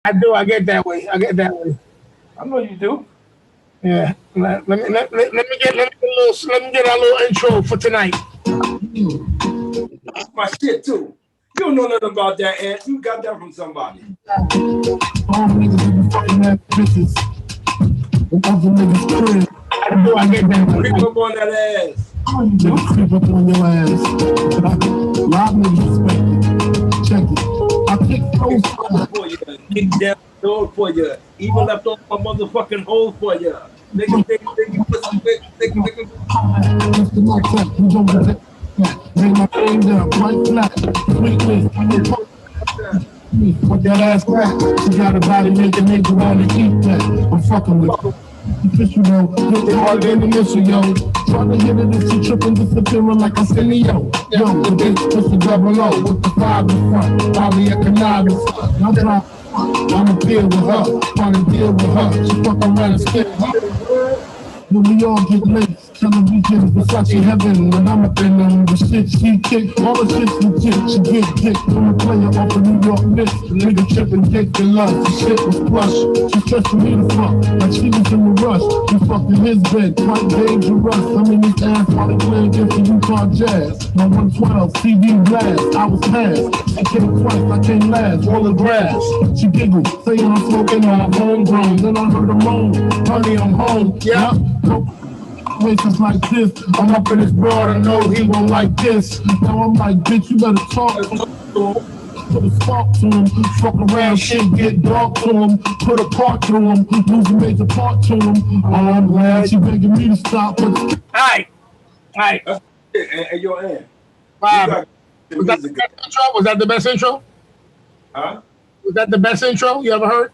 I do. I get that way. I get that way. I know you do. Yeah. Let me get a little intro for tonight. That's my shit too. You don't know nothing about that, Ant. You got that from somebody. All niggas be fucking ass bitches. And other niggas crib. I do. I get that way. Creep up on that ass. You do creep up on your ass. Rob niggas respect it. Check it. I kick Kick those doors for you. Kick down the door for you. Even left off my motherfucking hole for you. Nigga, pussy, nigga. Just the next up. You don't get that. Bring my thing down, right flat. Sweetness, when you put with that ass crack. She got a body make a nigga wanna eat that. I'm fucking with you. Fish, you know, hit it hard in the missile, yo. Tryna hit it if she trippin', disappearing like a silly, yo. Yo, the bitch with the double O, with the five in front. Probably a conniving son. I'm trying to deal with her, trying to deal with her. She fucking around and spit her. When we all get laced, television, Versace heaven, when I'm up in them, the shit she kick, all the shit's legit, she get kicked from a player off of New York Knicks, the nigga tripping dick and love, the shit was plush, she stressing me to fuck, like she was in the rush, we fucked in his bed, quite dangerous, I'm in his ass while he playing against the Utah Jazz, my 112, CD blast, I was past, she came twice, I came last, all the grass, she giggled, saying I'm smoking on homegrown, then I heard her moan, honey, I'm home, yeah. Places like this, I'm up in his broad, I know he won't like this. Now I'm like, bitch, you better talk to him. Put a spark to him, fuck around, shit, get dark to him. Put a part to him, lose a major part to him. Oh, I'm glad she begging me to stop. But alright. And your Ant. Bob, was that the best intro? Was that the best intro? Huh? Was that the best intro you ever heard?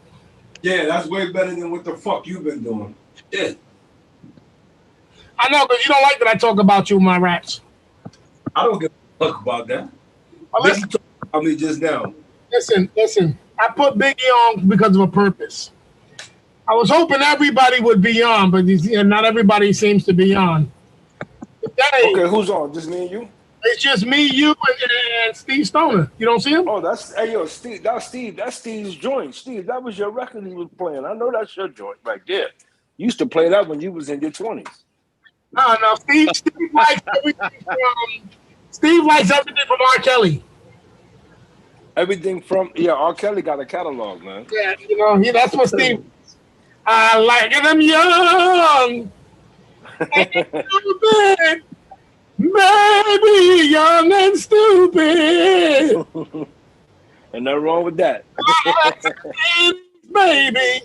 Yeah, that's way better than what the fuck you've been doing. Shit. I know, because you don't like that I talk about you in my raps. I don't give a fuck about that. Listen, Biggie talked about me just now. Listen. I put Biggie on because of a purpose. I was hoping everybody would be on, but not everybody seems to be on. Today, Okay, who's on? Just me and you? it's just me, you, and Steve Stoner. You don't see him? Oh, Steve. That's Steve's joint. Steve, that was your record he was playing. I know that's your joint right there. You used to play that when you was in your 20s. No. Steve likes everything from R. Kelly. Everything from R. Kelly got a catalog, man. Yeah, that's what Steve. I like them young, and stupid, maybe young and stupid. And nothing wrong with that. Baby,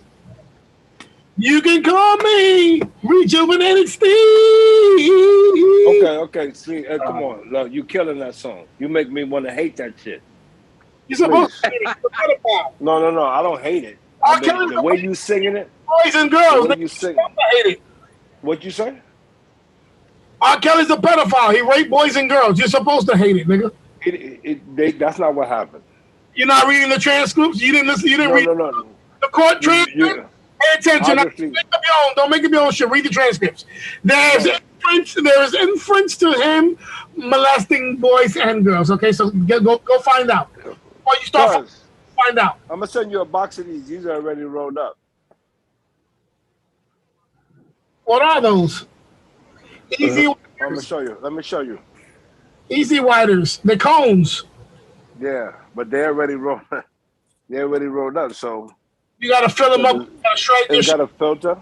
you can call me Rejuvenated Steve. Okay, Steve, come on. Look, you killing that song. You make me want to hate that shit. You're supposed to hate it. No, I don't hate it. The way you singing it. Boys and girls, you sing. Hate it. What you say? R. Kelly's a pedophile. He raped boys and girls. You're supposed to hate it, nigga. That's not what happened. You're not reading the transcripts? You didn't listen? You didn't read the court transcript? Pay attention. Don't make up your own shit. Read the transcripts. There is inference to him molesting boys and girls. Okay, so go find out. Before you start, find out. I'm gonna send you a box of these. These are already rolled up. What are those? Easy. Let me show you. Easy Widers. The cones. Yeah, but they're already rolled. They're already rolled up. So you gotta fill them up. It's got a filter.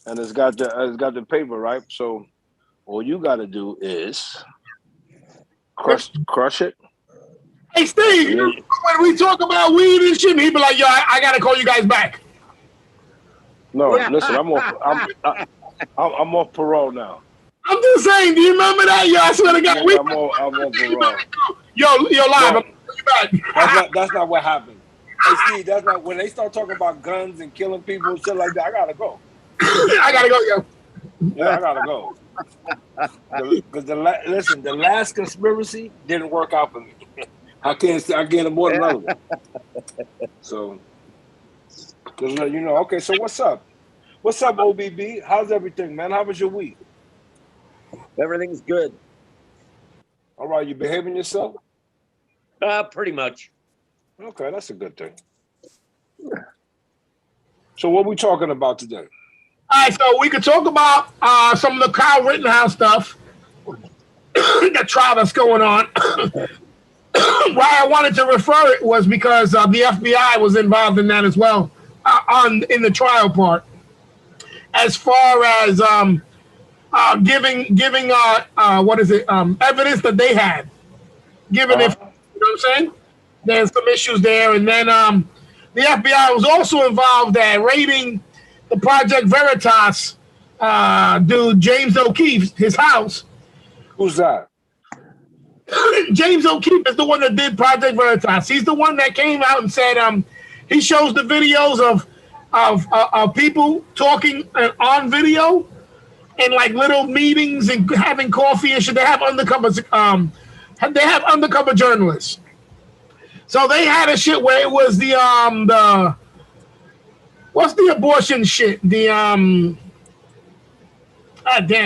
And it's got the paper, right? So all you gotta do is crush it. Hey Steve, when we talk about weed and shit, he be like, "Yo, I gotta call you guys back." No, listen, I'm off parole now. I'm just saying, do you remember that? Yo, I swear to God, I'm on parole. Yo, live. No, that's not what happened. Hey Steve, that's not when they start talking about guns and killing people and shit like that. I gotta go. I gotta go, yo. Yeah, I gotta go. Because the last conspiracy didn't work out for me. I can't afford another one. So, okay. So what's up? What's up, OBB? How's everything, man? How was your week? Everything's good. All right, you behaving yourself? Pretty much. Okay, that's a good thing. So what we talking about today? All right, so we could talk about some of the Kyle Rittenhouse stuff, the trial that's going on. Why I wanted to refer it was because the FBI was involved in that as well, in the trial part, as far as giving what is it evidence that they had given if you know what I'm saying. There's some issues there, and then the FBI was also involved at raiding the Project Veritas dude James O'Keefe, his house. Who's that? James O'Keefe is the one that did Project Veritas. He's the one that came out and said he shows the videos of people talking on video in like little meetings and having coffee and shit. They have undercover journalists. So they had a shit where it was the what's the abortion shit? Damn,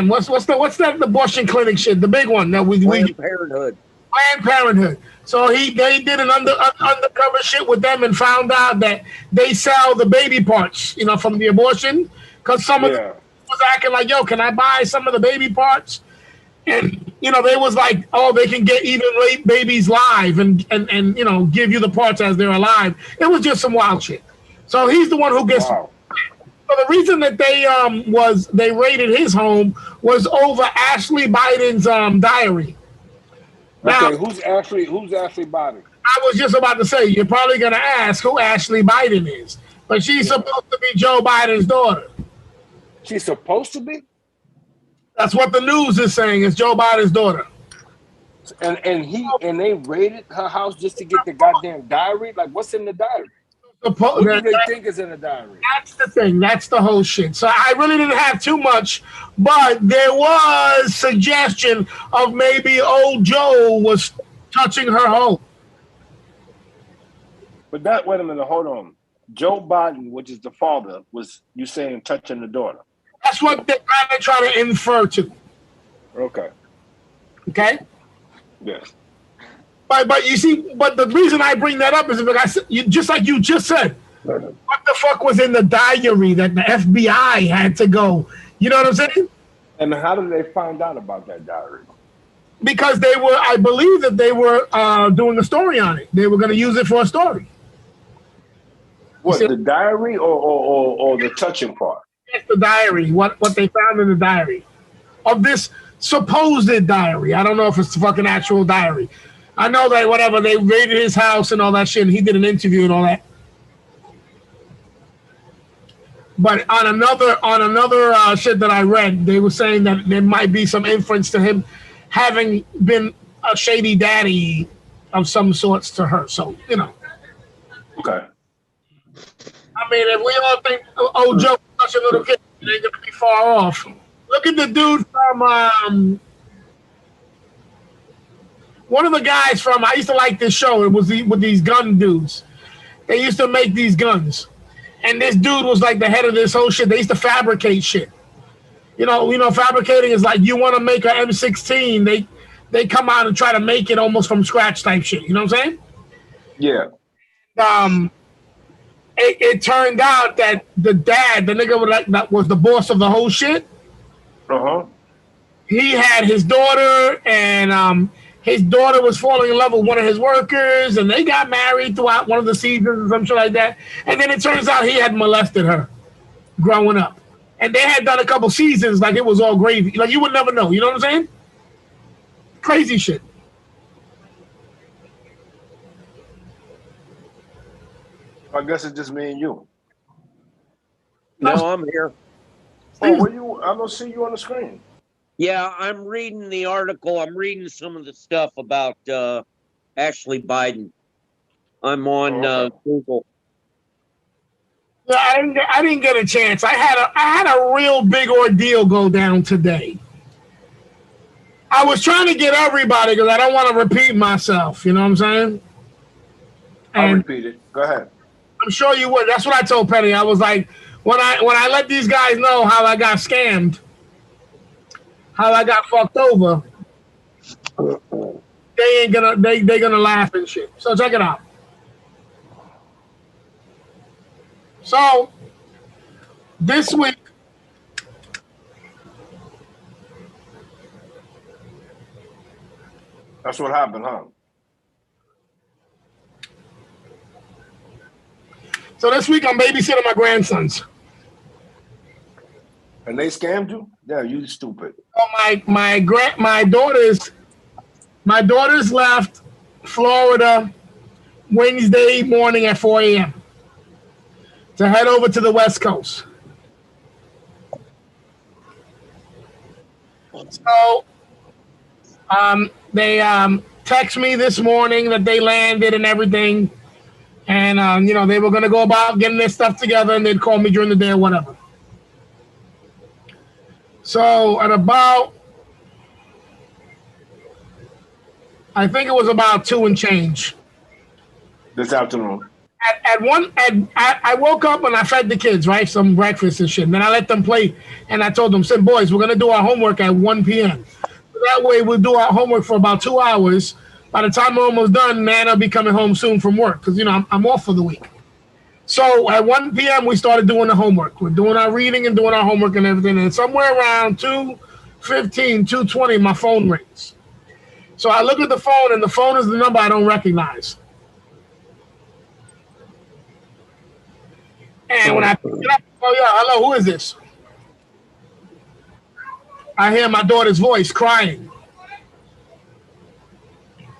what's that abortion clinic shit? The big one that we Planned Parenthood. Planned Parenthood. So they did an undercover shit with them and found out that they sell the baby parts, you know, from the abortion, because some of them was acting like, yo, can I buy some of the baby parts? And you know, they was like, oh, they can get even babies live and you know, give you the parts as they're alive. It was just some wild shit. So he's the one who gets. Wow. So the reason that they raided his home was over Ashley Biden's diary. Now, okay, who's Ashley Biden? I was just about to say, you're probably going to ask who Ashley Biden is, but she's supposed to be Joe Biden's daughter. She's supposed to be? That's what the news is saying. It's Joe Biden's daughter. And they raided her house just to get the goddamn diary? Like, what's in the diary? What do they think is in the diary? That's the thing. That's the whole shit. So I really didn't have too much, but there was suggestion of maybe old Joe was touching her home. But that, wait a minute, hold on. Joe Biden, which is the father, was you saying touching the daughter? That's what they're trying to infer to. Okay. Okay? Yes. But you see, but the reason I bring that up is because just like you just said, what the fuck was in the diary that the FBI had to go? You know what I'm saying? And how did they find out about that diary? Because I believe that they were doing a story on it. They were going to use it for a story. What, the diary or the touching part? It's the diary, what they found in the diary. Of this supposed diary. I don't know if it's the fucking actual diary. I know that whatever, they raided his house and all that shit, and he did an interview and all that. But on another shit that I read, they were saying that there might be some inference to him having been a shady daddy of some sorts to her. So, you know. Okay. I mean, if we all think old Joe was such a little kid, it ain't gonna be far off. Look at the dude from one of the guys from, I used to like this show. It was with these gun dudes. They used to make these guns. And this dude was like the head of this whole shit. They used to fabricate shit. You know, fabricating is like you want to make an M16. They come out and try to make it almost from scratch type shit. You know what I'm saying? Yeah. It turned out that the dad, the nigga that was the boss of the whole shit. He had his daughter, and his daughter was falling in love with one of his workers, and they got married throughout one of the seasons or some shit like that. And then it turns out he had molested her growing up. And they had done a couple seasons like it was all gravy. Like you would never know. You know what I'm saying? Crazy shit. I guess it's just me and you. No, I'm here. Oh, I don't see you on the screen. Yeah, I'm reading the article. I'm reading some of the stuff about Ashley Biden. I'm on Google. Yeah, I didn't get a chance. I had a real big ordeal go down today. I was trying to get everybody because I don't want to repeat myself. You know what I'm saying? I'll repeat it. Go ahead. I'm sure you would. That's what I told Penny. I was like, when I let these guys know how I got scammed, how I got fucked over, they gonna laugh and shit. So check it out. So this week, That's what happened, huh? so this week I'm babysitting my grandsons. And they scammed you? Yeah, you stupid. So my daughters left Florida Wednesday morning at 4 a.m. to head over to the West Coast. So they text me this morning that they landed and everything. And, they were going to go about getting their stuff together and they'd call me during the day or whatever. So at about, I think it was about 2 and change. This afternoon. I woke up and I fed the kids, right? Some breakfast and shit. And then I let them play. And I told them, said, boys, we're going to do our homework at 1 p.m. So that way we'll do our homework for about 2 hours. By the time we're almost done, man, I'll be coming home soon from work because, I'm off for the week. So at 1 p.m., we started doing the homework. We're doing our reading and doing our homework and everything. And somewhere around 2:15, 2:20, my phone rings. So I look at the phone, and the phone is the number I don't recognize. And when I pick it up, oh, yeah, hello, who is this? I hear my daughter's voice crying.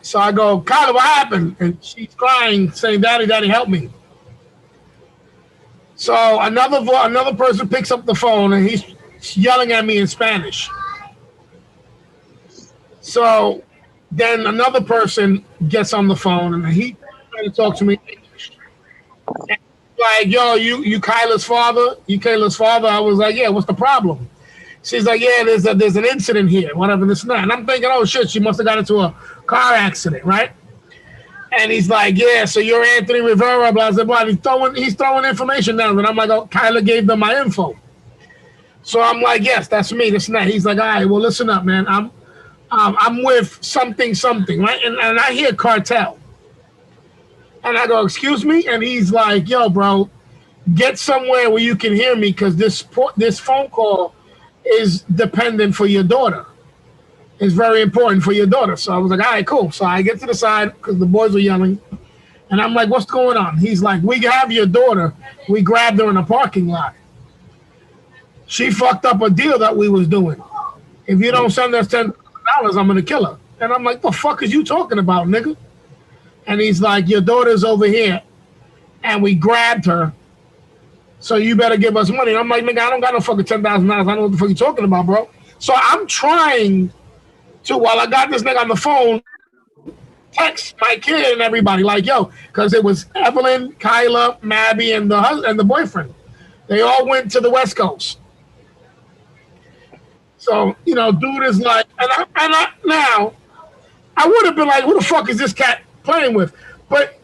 So I go, Kyla, what happened? And she's crying, saying, Daddy, Daddy, help me. So another person picks up the phone, and he's yelling at me in Spanish. So then another person gets on the phone, and he's trying to talk to me in English. And like, yo, you Kyla's father? You Kayla's father? I was like, yeah, what's the problem? She's like, yeah, there's an incident here, whatever this and that. And I'm thinking, oh shit, she must have got into a car accident, right? And he's like, yeah, so you're Anthony Rivera, blah, blah, blah. He's throwing information down. And I'm like, oh, Kyla gave them my info. So I'm like, yes, that's me, this and that. He's like, all right, well, listen up, man. I'm with something, right? And I hear cartel. And I go, excuse me? And he's like, yo, bro, get somewhere where you can hear me because this phone call is dependent for your daughter. It's very important for your daughter. So I was like, all right, cool. So I get to the side because the boys were yelling. And I'm like, what's going on? He's like, we have your daughter. We grabbed her in a parking lot. She fucked up a deal that we was doing. If you don't send us $10, I'm going to kill her. And I'm like, the fuck is you talking about, nigga? And he's like, your daughter's over here. And we grabbed her. So you better give us money. And I'm like, nigga, I don't got no fucking $10,000. I don't know what the fuck you talking about, bro. So I'm trying to, while I got this nigga on the phone, text my kid and everybody like, yo, because it was Evelyn, Kyla, Mabby, and the boyfriend. They all went to the West Coast. So, dude is like, now, I would have been like, who the fuck is this cat playing with? But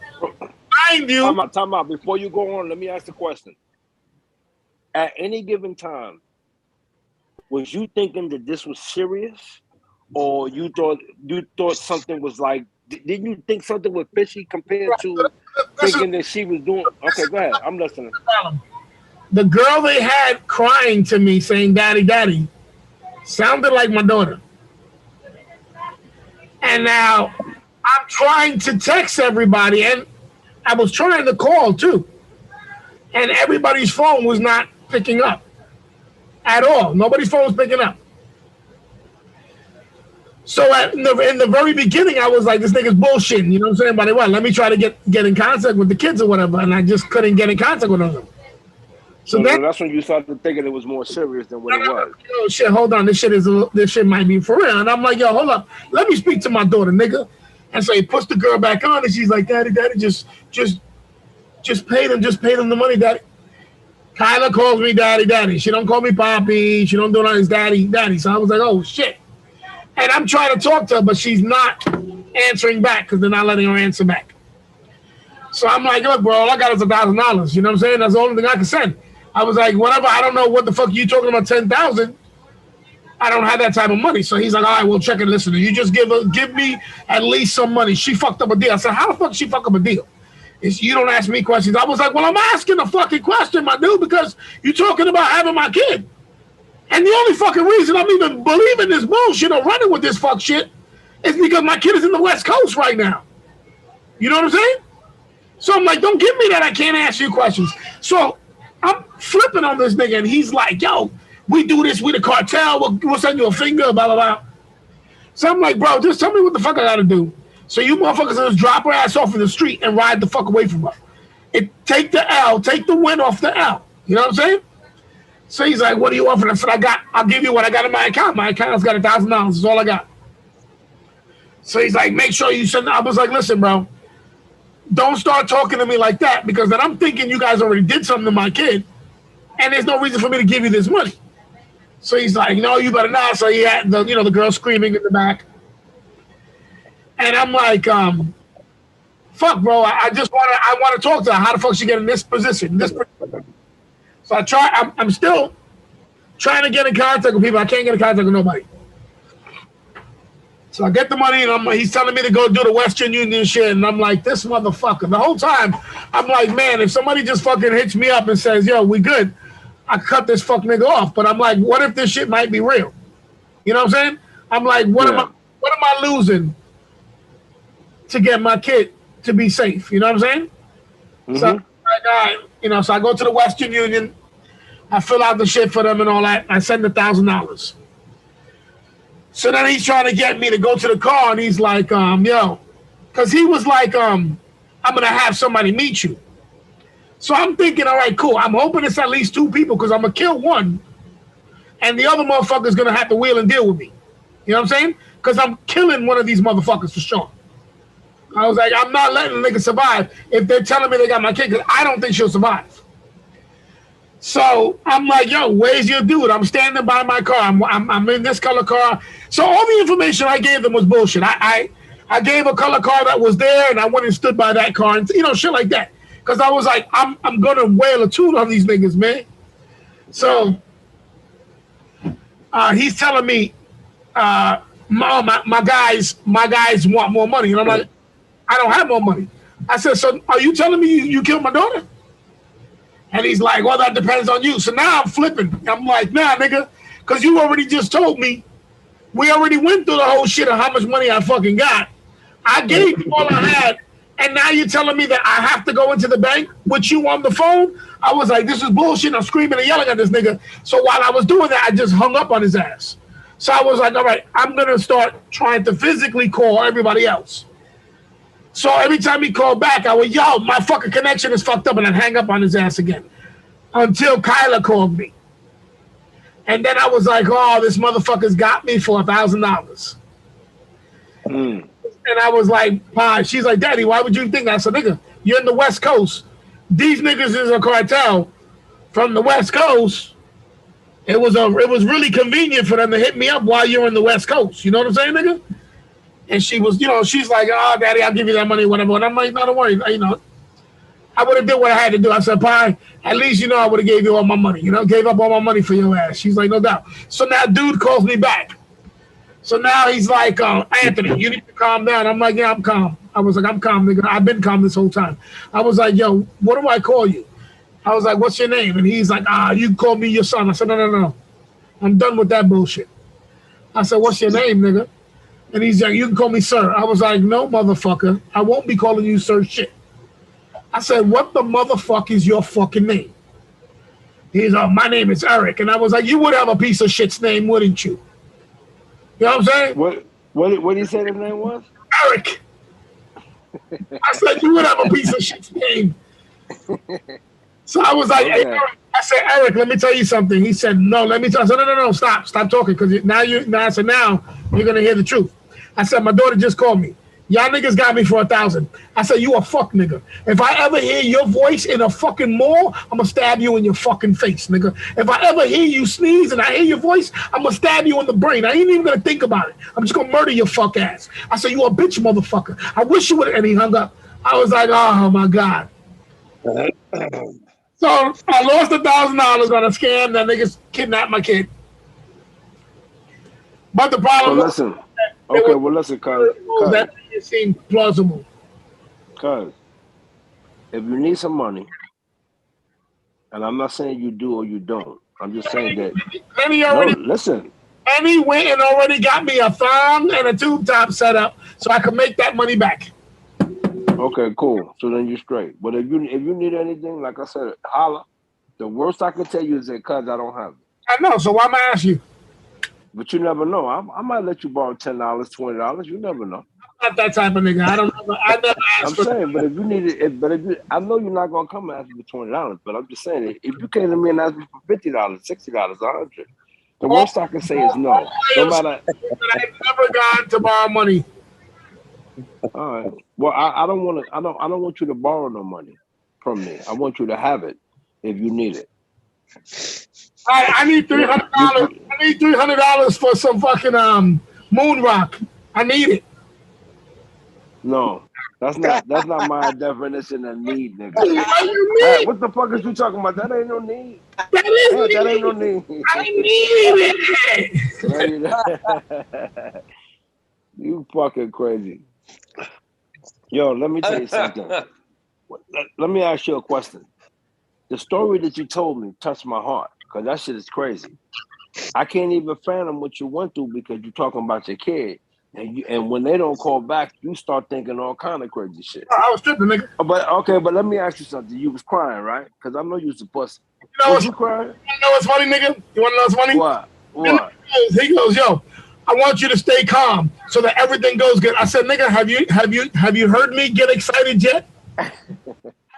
mind you. Time out. Before you go on, let me ask the question. At any given time, was you thinking that this was serious? Or you thought something was like, didn't you think something was fishy compared to thinking that she was doing? Okay, go ahead. I'm listening. The girl they had crying to me saying, Daddy, Daddy, sounded like my daughter. And now I'm trying to text everybody, and I was trying to call too. And everybody's phone was not picking up at all. Nobody's phone was picking up. So in the very beginning, I was like, this nigga's bullshitting. You know what I'm saying? But anyway, let me try to get in contact with the kids or whatever. And I just couldn't get in contact with them. So that's when you started thinking it was more serious than what it was. Oh shit, hold on. This shit might be for real. And I'm like, yo, hold up. Let me speak to my daughter, nigga. And so he puts the girl back on, and she's like, Daddy, Daddy, just pay them. Just pay them the money, Daddy. Kyla calls me Daddy, Daddy. She don't call me Poppy. She don't do nothing. Daddy, Daddy. So I was like, oh shit. And I'm trying to talk to her, but she's not answering back because they're not letting her answer back. So I'm like, look, bro, all I got is $1,000. You know what I'm saying? That's the only thing I can send. I was like, whatever. I don't know what the fuck you talking about 10,000. I don't have that type of money. So he's like, all right, we'll check and listen. You just give me at least some money. She fucked up a deal. I said, how the fuck she fuck up a deal? You don't ask me questions. I was like, well, I'm asking a fucking question, my dude, because you're talking about having my kid. And the only fucking reason I'm even believing this bullshit or running with this fuck shit is because my kid is in the West Coast right now. You know what I'm saying? So I'm like, don't give me that I can't ask you questions. So I'm flipping on this nigga, and he's like, yo, we do this, we the cartel, we'll send you a finger, blah, blah, blah. So I'm like, bro, just tell me what the fuck I gotta do. So you motherfuckers just drop her ass off in the street and ride the fuck away from her. Take the L, take the win off the L. You know what I'm saying? So he's like, what do you want for that? I said, I'll give you what I got in my account. My account's got $1,000. That's all I got. So he's like, make sure you send. I was like, listen, bro, don't start talking to me like that, because then I'm thinking you guys already did something to my kid, and there's no reason for me to give you this money. So he's like, no, you better not. So he had the girl screaming in the back. And I'm like, fuck, bro, I want to talk to her. How the fuck she get in this position? So I'm still trying to get in contact with people. I can't get in contact with nobody. So I get the money, and he's telling me to go do the Western Union shit, and I'm like, this motherfucker. The whole time, I'm like, man, if somebody just fucking hits me up and says, yo, we good, I cut this fuck nigga off. But I'm like, what if this shit might be real? You know what I'm saying? I'm like, what am I losing to get my kid to be safe? You know what I'm saying? Mm-hmm. So, so I go to the Western Union, I fill out the shit for them and all that. I send $1,000. So then he's trying to get me to go to the car, and he's like, yo, because he was like, I'm going to have somebody meet you. So I'm thinking, all right, cool. I'm hoping it's at least 2 people, because I'm going to kill one, and the other motherfucker's going to have to wheel and deal with me. You know what I'm saying? Because I'm killing one of these motherfuckers for sure. I was like, I'm not letting the nigga survive if they're telling me they got my kid, because I don't think she'll survive. So I'm like, yo, where's your dude? I'm standing by my car. I'm in this color car. So all the information I gave them was bullshit. I gave a color car that was there, and I went and stood by that car, and shit like that. Because I was like, I'm gonna wail a tune on these niggas, man. So he's telling me, my guys want more money, and I'm like, I don't have more money. I said, so are you telling me you killed my daughter? And he's like, well, that depends on you. So now I'm flipping. I'm like, nah, nigga, because you already just told me. We already went through the whole shit of how much money I fucking got. I gave you all I had, and now you're telling me that I have to go into the bank with you on the phone? I was like, this is bullshit. I'm screaming and yelling at this nigga. So while I was doing that, I just hung up on his ass. So I was like, all right, I'm going to start trying to physically call everybody else. So every time he called back, I would, yo, my fucking connection is fucked up, and I'd hang up on his ass again until Kyla called me. And then I was like, oh, this motherfucker's got me for $1,000. And I was like, Pa, she's like, Daddy, why would you think that? I said, nigga, you're in the West Coast. These niggas is a cartel from the West Coast. It was really convenient for them to hit me up while you're in the West Coast. You know what I'm saying, nigga? And she was, she's like, oh, Daddy, I'll give you that money, whatever. And I'm like, no, don't worry. I would have did what I had to do. I said, Pa, at least, I would have gave you all my money. Gave up all my money for your ass. She's like, no doubt. So now dude calls me back. So now he's like, Anthony, you need to calm down. I'm like, yeah, I'm calm. I was like, I'm calm, nigga. I've been calm this whole time. I was like, yo, what do I call you? I was like, what's your name? And he's like, you call me your son. I said, no. I'm done with that bullshit. I said, what's your name, nigga? And he's like, you can call me sir. I was like, no, motherfucker. I won't be calling you sir shit. I said, what the motherfucker is your fucking name? He's like, my name is Eric. And I was like, you would have a piece of shit's name, wouldn't you? You know what I'm saying? What did he say his name was? Eric. I said, you would have a piece of shit's name. So I was like, okay. Hey, Eric. I said, Eric, let me tell you something. He said, no, let me tell you. I said, no, stop talking, because now you're going to hear the truth. I said, my daughter just called me. Y'all niggas got me for $1,000. I said, you a fuck nigga. If I ever hear your voice in a fucking mall, I'm going to stab you in your fucking face, nigga. If I ever hear you sneeze and I hear your voice, I'm going to stab you in the brain. I ain't even going to think about it. I'm just going to murder your fuck ass. I said, you a bitch, motherfucker. I wish you would. And he hung up. I was like, oh, my God. So I lost $1,000 on a scam that niggas kidnapped my kid. But the problem was... listen. Okay, well, listen, cuz. That it seemed plausible. Cuz, if you need some money, and I'm not saying you do or you don't. I'm just saying that. Listen. And he went and already got me a thong and a tube top set up so I could make that money back. Okay, cool. So then you're straight. But if you need anything, like I said, holla. The worst I can tell you is that cuz I don't have it. I know, so why am I asking you? But you never know. I might let you borrow $10, $20. You never know. I'm not that type of nigga. I never ask I'm for saying, but if you need it, I know you're not gonna come and ask me for $20, but I'm just saying, if you came to me and asked me for $50, $60, $100, the worst I can say is no. No matter. I've never gone to borrow money. All right. Well, I don't want to. I don't want you to borrow no money from me. I want you to have it if you need it. I need $300. I need $300 for some fucking moon rock. I need it. No, that's not my definition of need, nigga. What you Hey, need? what the fuck is you talking about? That ain't no need. That is need. That ain't no need. I need it. You fucking crazy. Yo, let me tell you something. Let me ask you a question. The story that you told me touched my heart because that shit is crazy. I can't even fathom what you went through because you're talking about your kid. And when they don't call back, you start thinking all kind of crazy shit. I was tripping, nigga. But let me ask you something. You was crying, right? Because I know you was a pussy. Was you crying? You know what's funny, nigga? You want to know what's funny? What? He goes, yo, I want you to stay calm so that everything goes good. I said, nigga, have you heard me get excited yet? I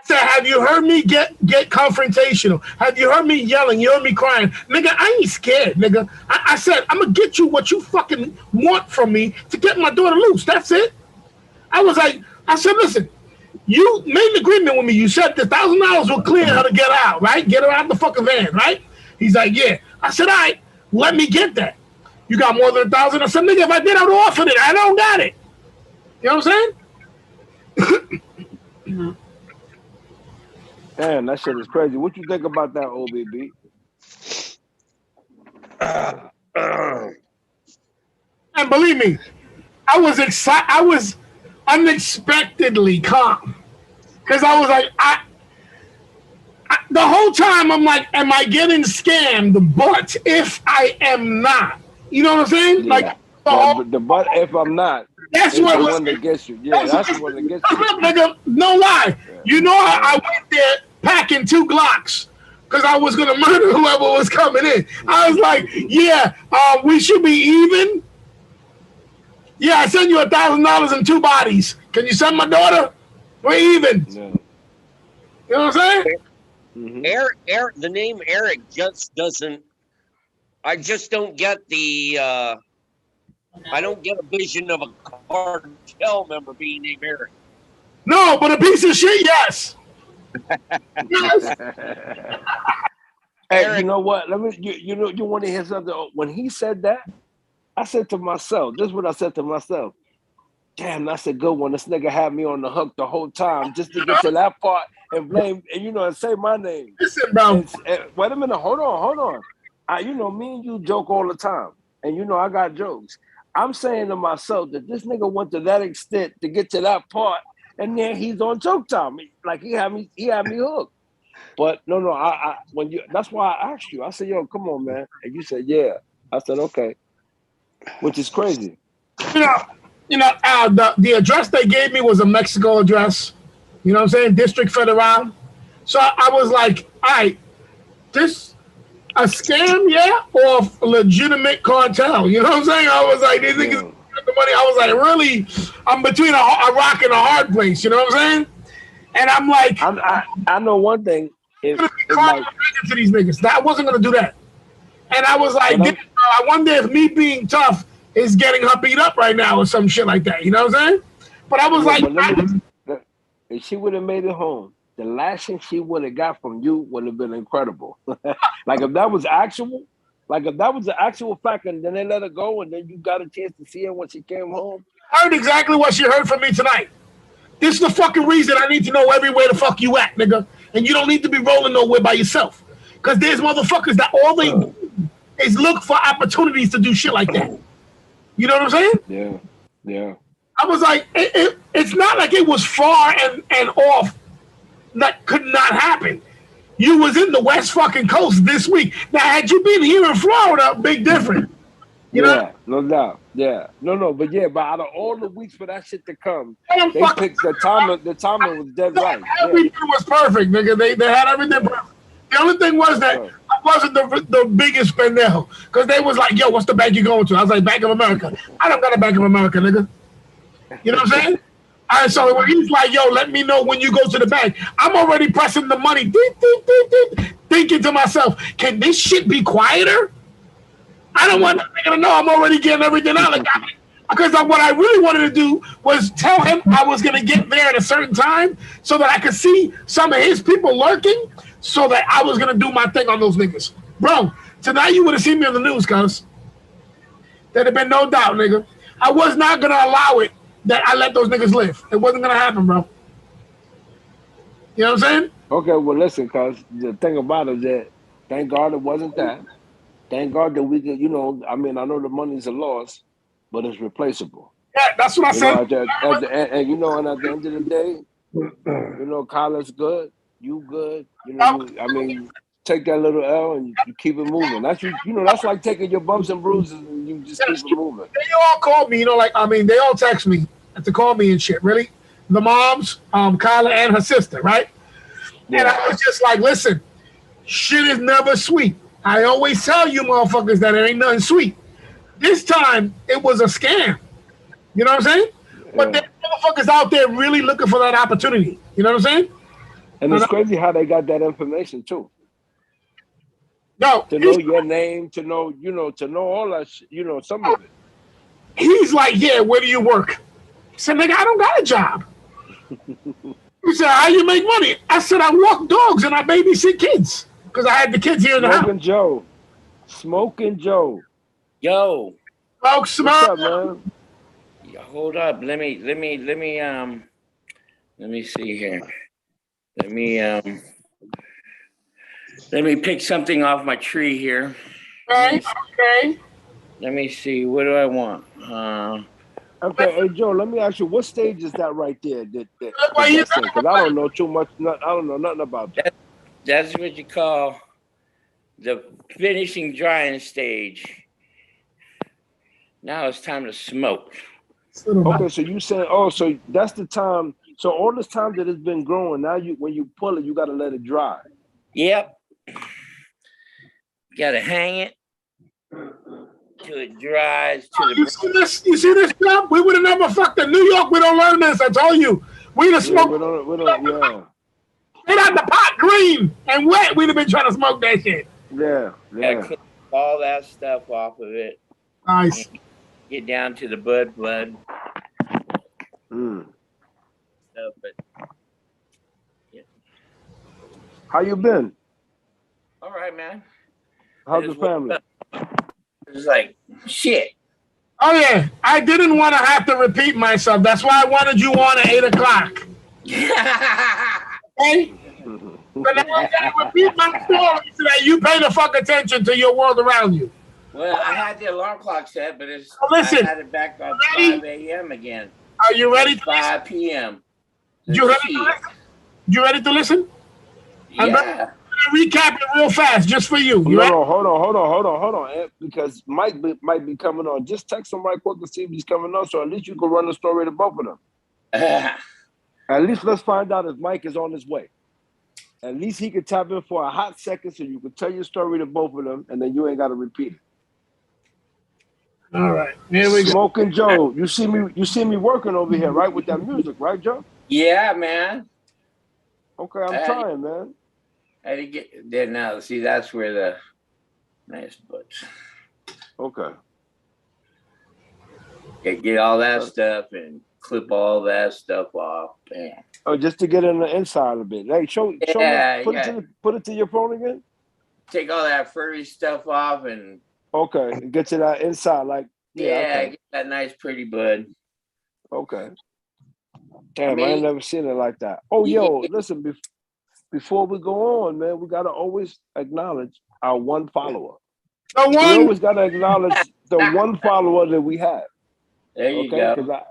said, have you heard me get confrontational? Have you heard me yelling? You heard me crying? Nigga, I ain't scared, nigga. I said, I'm going to get you what you fucking want from me to get my daughter loose. That's it. I said, listen, you made an agreement with me. You said the $1,000 will clear her to get out, right? Get her out the fucking van, right? He's like, yeah. I said, all right, let me get that. You got more than 1,000? I said, nigga, if I did, I would have offered it. I don't got it. You know what I'm saying? Damn, that shit is crazy. What you think about that, OBB? And believe me, I was excited. I was unexpectedly calm because I was like, the whole time I'm like, am I getting scammed? But if I am not, you know what I'm saying? Yeah. Like, but if I'm not, that's what the one that gets you. Yeah, that's the one that gets you. Nigga, no lie. Yeah. You know, I went there packing 2 Glocks because I was gonna murder whoever was coming in. I was like, yeah, we should be even. Yeah, I send you $1,000 and 2 bodies. Can you send my daughter? We're even. Yeah. You know what I'm saying? Mm-hmm. Eric, the name Eric just doesn't. I just don't get the. I don't get a vision of a cartel member being named Eric. No, but a piece of shit, yes. Yes. Hey, you know what? Let me. You want to hear something? When he said that, I said to myself, this is what I said to myself. Damn, that's a good one. This nigga had me on the hook the whole time just to get to that part and blame and say my name. Listen, bro. Wait a minute. Hold on. Me and you joke all the time, and I got jokes. I'm saying to myself that this nigga went to that extent to get to that part, and then he's on joke time. Like he had me hooked. But no, that's why I asked you. I said, yo, come on, man. And you said, yeah. I said, okay. Which is crazy. The address they gave me was a Mexico address. You know what I'm saying? District Federal. So I was like, all right, this a scam, yeah, or a legitimate cartel? You know what I'm saying? I was like, these niggas got the money. I was like, really? I'm between a rock and a hard place. You know what I'm saying? And I'm like, I know one thing. To these niggas, I wasn't gonna do that. And I was like, I wonder if me being tough is getting her beat up right now or some shit like that. You know what I'm saying? But I was if she would have made it home, the lashing she would have got from you would have been incredible. Like if that was actual fact, and then they let her go, and then you got a chance to see her when she came home. I heard exactly what she heard from me tonight. This is the fucking reason I need to know everywhere the fuck you at, nigga. And you don't need to be rolling nowhere by yourself. Because there's motherfuckers that all they do is look for opportunities to do shit like that. You know what I'm saying? Yeah. I was like, it's not like it was far and off that could not happen. You was in the West fucking coast this week. Now, had you been here in Florida, big difference. You know, Yeah, no doubt. Yeah, no, but yeah, but out of all the weeks for that shit to come, them they fucking picked the timing. The timing was dead right. Yeah, everything was perfect, nigga. They had everything yeah, perfect. The only thing was yes, that sir. I wasn't the biggest pendejo because they was like, "Yo, what's the bank you going to?" I was like, "Bank of America." I don't got a Bank of America, nigga. You know what I'm saying? All right, so when he's like, "Yo, let me know when you go to the bank," I'm already pressing the money, deep, deep, deep, deep, thinking to myself, "Can this shit be quieter?" I don't want nigga to know I'm already getting everything out. Like, because what I really wanted to do was tell him I was going to get there at a certain time so that I could see some of his people lurking so that I was going to do my thing on those niggas. Bro, tonight you would have seen me on the news, cuz. There'd have been no doubt, nigga. I was not going to allow it that I let those niggas live. It wasn't going to happen, bro. You know what I'm saying? Okay, well, listen, cause the thing about it is that thank God it wasn't that. Thank God that we could, I mean, I know the money's a loss, but it's replaceable. Yeah, that's what I said. At the and at the end of the day, Kyler's good, you good. I mean, take that little L and you keep it moving. That's like taking your bumps and bruises and you just keep it moving. They all called me, they all text me to call me and shit, really. The moms, Kyla and her sister, right? Yeah. And I was just like, listen, shit is never sweet. I always tell you motherfuckers that it ain't nothing sweet. This time, it was a scam. You know what I'm saying? Yeah. But there are motherfuckers out there really looking for that opportunity. You know what I'm saying? And it's crazy how they got that information, too. No, to know your name, to know all that shit, some of it. He's like, yeah, where do you work? I said, nigga, I don't got a job. He said, how you make money? I said, I walk dogs and I babysit kids because I had the kids here in the house. Smoking Joe. Yo. What's up, man? Hold up. Let me see here. Let me pick something off my tree here. Okay. Let me see. What do I want? Okay, hey Joe, let me ask you, what stage is that right there? Because I don't know too much. I don't know nothing about that. That's what you call the finishing drying stage. Now it's time to smoke. Okay, so you saying, so that's the time. So all this time that it's been growing, now when you pull it, you got to let it dry. Yep. Got to hang it till it dries. You see this, job? We would have never fucked in New York. We don't learn this. I told you. We'd have smoked. We don't. Yeah. Straight out the pot, green and wet. We'd have been trying to smoke that shit. Yeah. Gotta clean all that stuff off of it. Nice. Get down to the blood. Stuff, but yeah. How you been? All right, man. How's the family? It's like shit. Oh yeah, I didn't want to have to repeat myself. That's why I wanted you on at 8 o'clock. Okay? But now I gotta repeat my story so that you pay the fuck attention to your world around you. Well, I had the alarm clock set, but I had it back on 5 a.m. again. Are you ready? 5 p.m. You ready to listen? Yeah. I'm gonna recap it real fast just for you. No, hold on. Because Mike might be coming on. Just text him right quick to see if he's coming on, so at least you can run the story to both of them. At least let's find out if Mike is on his way. At least he could tap in for a hot second so you can tell your story to both of them, and then you ain't got to repeat it. All right, here we go. Smoking Joe, you see me working over here, right, with that music, right, Joe? Yeah, man. Okay, I'm trying, man. I had to get there now. See, that's where the nice butts. Okay. Get all that stuff and clip all that stuff off. Bam. Oh, just to get in the inside a bit. Hey, show me. Put it to your phone again. Take all that furry stuff off and. Okay, get to that inside, like. Okay. Get that nice, pretty bud. Okay. Damn, I ain't never seen it like that. Oh, yo, listen. Before we go on, man, we gotta always acknowledge our one follower. We always gotta acknowledge the one follower that we have. There you go.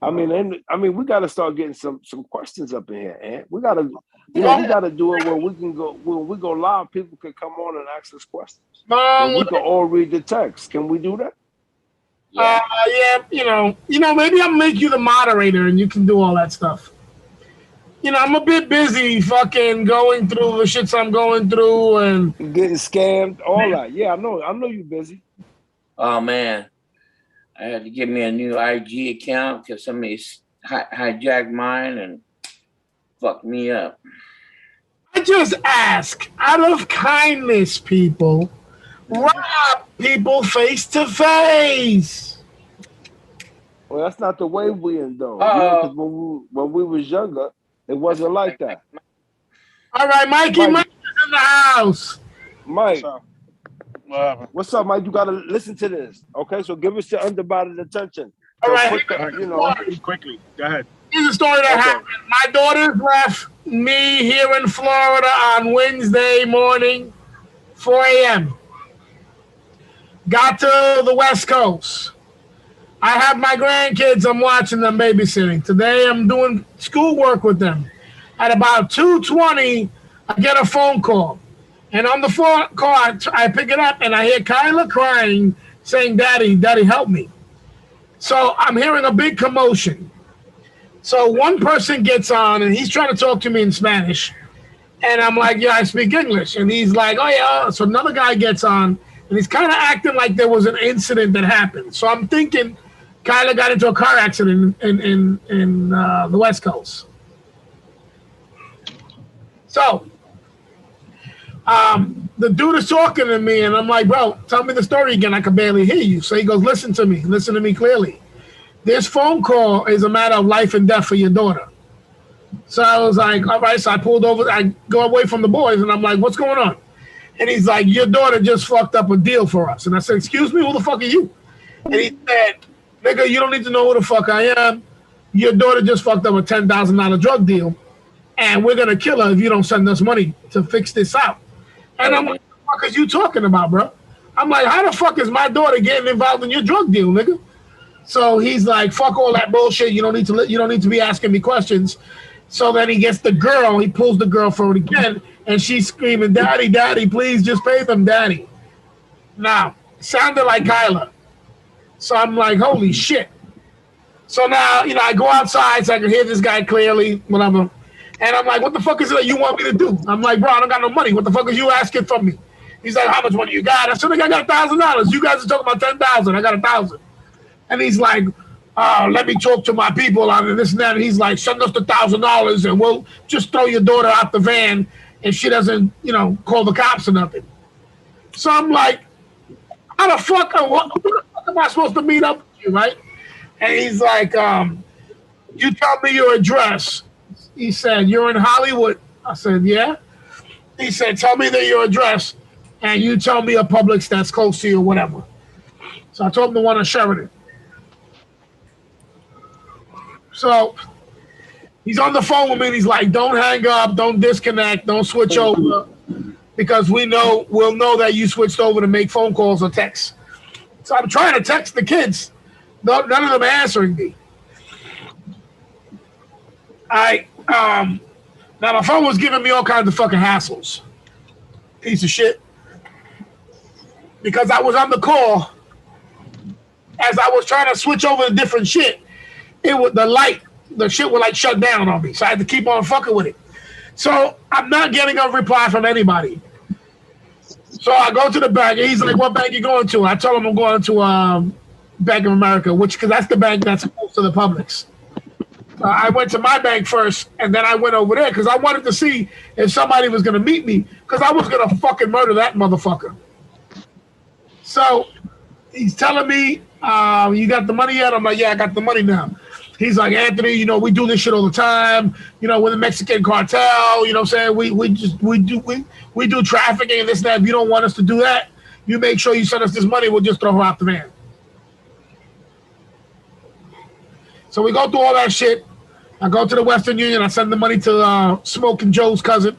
I mean, we got to start getting some questions up in here, and we got to, we got to do it where we can go when we go live. People can come on and ask us questions, and we can all read the text. Can we do that? Yeah. Yeah, maybe I'll make you the moderator and you can do all that stuff. I'm a bit busy fucking going through the shits I'm going through and getting scammed, all that. Yeah, I know you're busy. Oh man, I had to get me a new IG account because somebody hijacked mine and fucked me up. I just ask, out of kindness, people, rob people face to face. Well, that's not the way we in though. Because when we was younger, it wasn't like that. All right, Mikey, Mike is in the house. Mike, what's up, Mike? You gotta listen to this, okay? So give us your undivided attention. All right, quickly. Go ahead. Here's a story that happened. My daughter left me here in Florida on Wednesday morning, 4 a.m. Got to the West Coast. I have my grandkids. I'm watching them babysitting. Today I'm doing schoolwork with them. At about 2:20, I get a phone call. And on the phone call, I pick it up and I hear Kyla crying, saying, Daddy, help me. So I'm hearing a big commotion. So one person gets on and he's trying to talk to me in Spanish. And I'm like, yeah, I speak English. And he's like, oh, yeah. So another guy gets on and he's kind of acting like there was an incident that happened. So I'm thinking Kyla got into a car accident in the West Coast. So the dude is talking to me and I'm like, bro, tell me the story again. I can barely hear you. So he goes, listen to me clearly. This phone call is a matter of life and death for your daughter. So I was like, all right. So I pulled over. I go away from the boys and I'm like, what's going on? And he's like, your daughter just fucked up a deal for us. And I said, excuse me, who the fuck are you? And he said, nigga, you don't need to know who the fuck I am. Your daughter just fucked up a $10,000 drug deal. And we're going to kill her if you don't send us money to fix this out. And I'm like, what the fuck are you talking about, bro? I'm like, how the fuck is my daughter getting involved in your drug deal, nigga? So he's like, fuck all that bullshit. You don't need to be asking me questions. So then he gets the girl. He pulls the girl forward again, and she's screaming, Daddy, Daddy, please just pay them, Daddy. Now, sounded like Kyla. So I'm like, holy shit. So now, I go outside so I can hear this guy clearly, whatever. And I'm like, what the fuck is it that you want me to do? I'm like, bro, I don't got no money. What the fuck is you asking from me? He's like, how much money you got? I said, I got $1,000. You guys are talking about 10,000. I got 1,000. And he's like, let me talk to my people on this and that. And he's like, send us the $1,000 and we'll just throw your daughter out the van if she doesn't, call the cops or nothing. So I'm like, how the fuck am I supposed to meet up with you, right? And he's like, you tell me your address. He said, you're in Hollywood. I said, yeah. He said, tell me your address and you tell me a Publix that's close to you or whatever. So I told him the one on Sheridan. So he's on the phone with me and he's like, don't hang up, don't disconnect, don't switch over because we'll know that you switched over to make phone calls or texts. So I'm trying to text the kids. None of them are answering me. Now my phone was giving me all kinds of fucking hassles. Piece of shit. Because I was on the call as I was trying to switch over to different shit. The shit would like shut down on me. So I had to keep on fucking with it. So I'm not getting a reply from anybody. So I go to the bank and he's like, what bank you going to? I told him I'm going to Bank of America, because that's the bank that's close to the Publix. I went to my bank first and then I went over there because I wanted to see if somebody was going to meet me because I was going to fucking murder that motherfucker. So he's telling me, you got the money yet? I'm like, yeah, I got the money now. He's like, Anthony, we do this shit all the time. We're the Mexican cartel. You know what I'm saying? We do trafficking and this and that. If you don't want us to do that, you make sure you send us this money. We'll just throw her out the van. So we go through all that shit. I go to the Western Union. I send the money to Smoking Joe's cousin.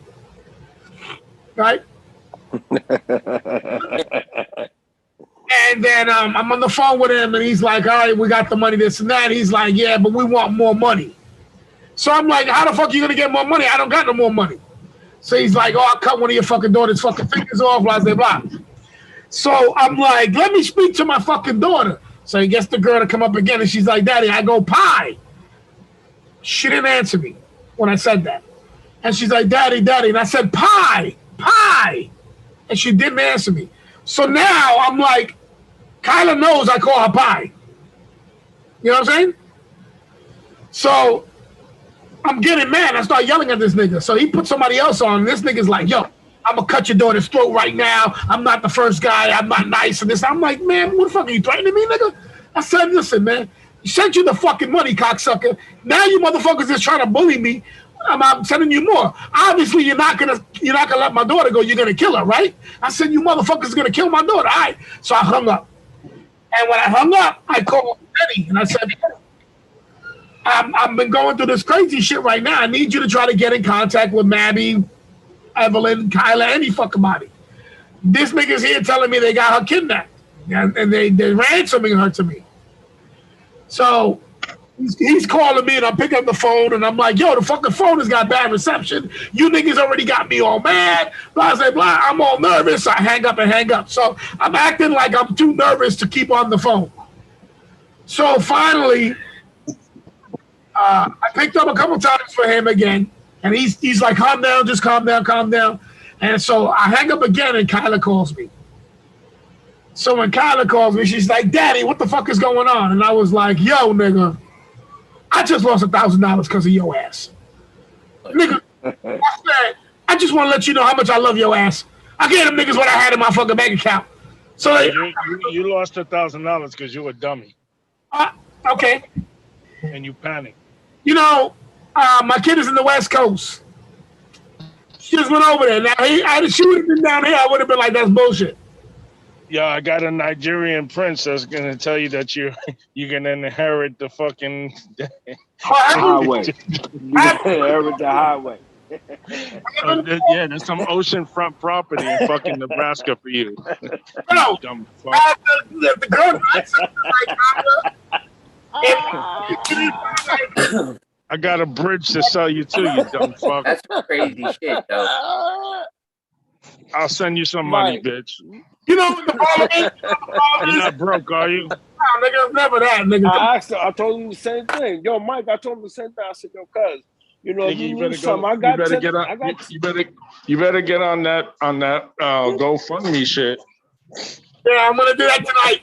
Right? And then I'm on the phone with him, and he's like, all right, we got the money, this and that. He's like, yeah, but we want more money. So I'm like, how the fuck are you going to get more money? I don't got no more money. So he's like, oh, I'll cut one of your fucking daughter's fucking fingers off, blah, blah, blah. So I'm like, let me speak to my fucking daughter. So he gets the girl to come up again, and she's like, Daddy, I go, pie. She didn't answer me when I said that. And she's like, Daddy, Daddy. And I said, pie, pie. And she didn't answer me. So now I'm like, Kyla knows I call her pie. You know what I'm saying? So I'm getting mad. I start yelling at this nigga. So he put somebody else on. And this nigga's like, yo, I'm going to cut your daughter's throat right now. I'm not the first guy. I'm not nice. And this. I'm like, man, what the fuck are you threatening me, nigga? I said, listen, man, I sent you the fucking money, cocksucker. Now you motherfuckers is trying to bully me. I'm sending you more. Obviously, you're not gonna let my daughter go. You're gonna kill her, right? I said, you motherfuckers are gonna kill my daughter. All right. So I hung up. And when I hung up, I called Eddie and I said, I've been going through this crazy shit right now. I need you to try to get in contact with Mabby, Evelyn, Kyla, any fucking body. This nigga's here telling me they got her kidnapped. And they ransoming her to me. So he's calling me and I'm picking up the phone and I'm like, yo, the fucking phone has got bad reception. You niggas already got me all mad. Blah, blah, blah. I'm all nervous. I hang up. So I'm acting like I'm too nervous to keep on the phone. So finally, I picked up a couple times for him again. And he's like, calm down, just calm down. And so I hang up again and Kyla calls me. So when Kyla calls me, she's like, Daddy, what the fuck is going on? And I was like, yo, nigga, I just lost $1,000 because of your ass. Nigga, what's that? I just want to let you know how much I love your ass. I gave them niggas what I had in my fucking bank account. So you lost $1,000 because you were a dummy. Okay. And you panicked. You know, my kid is in the West Coast. She just went over there. Now, she would have been down here. I would have been like, that's bullshit. Yeah, I got a Nigerian prince that's gonna tell you that you're gonna inherit the fucking highway. You inherit the highway. Yeah, there's some oceanfront property in fucking Nebraska for you. No, dumb fuck. The girl I got a bridge to sell you too, you dumb fuck. That's crazy shit, though. I'll send you some money, bitch. You know what the problem is? You're not broke, are you? No, nigga, never that, nigga. I told him the same thing. Yo, Mike, I told him the same thing. I said, yo, cuz, you know, if you need something, you better get on that GoFundMe shit. Yeah, I'm gonna do that tonight.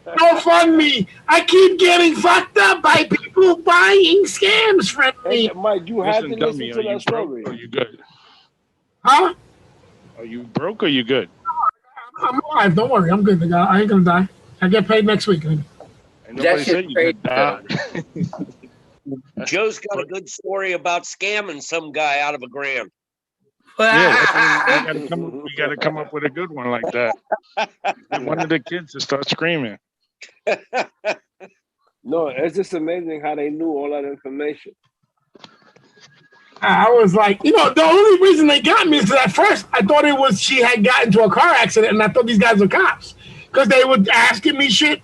GoFundMe. I keep getting fucked up by people buying scams from me. Hey, Mike, you have to listen to that story. Are you good? Huh? Are you broke or you good? I'm alive. Don't worry. I'm good, nigga. I ain't gonna die. I get paid next week, nigga. Nobody said you could die. Joe's got a good story about scamming some guy out of $1,000. Yeah, we gotta come up with a good one like that. Get one of the kids to start screaming. No, it's just amazing how they knew all that information. I was like, you know, the only reason they got me is that at first I thought it was she had gotten into a car accident and I thought these guys were cops because they were asking me shit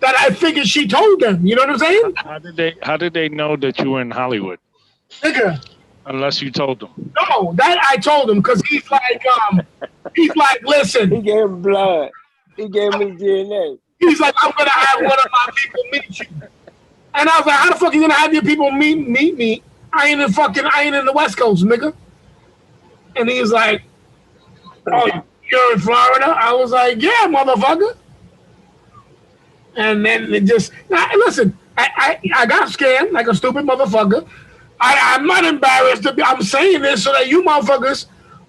that I figured she told them. You know what I'm saying? How did they know that you were in Hollywood? Nigga. Unless you told them. No, that I told him because he's like, listen. He gave him blood. He gave me DNA. He's like, I'm gonna have one of my people meet you. And I was like, how the fuck are you gonna have your people meet me? I ain't in the West Coast, nigga. And he's like, oh, you're in Florida? I was like, yeah, motherfucker. And then it just, listen, I got scammed like a stupid motherfucker. I'm not embarrassed. I'm saying this so that you motherfuckers,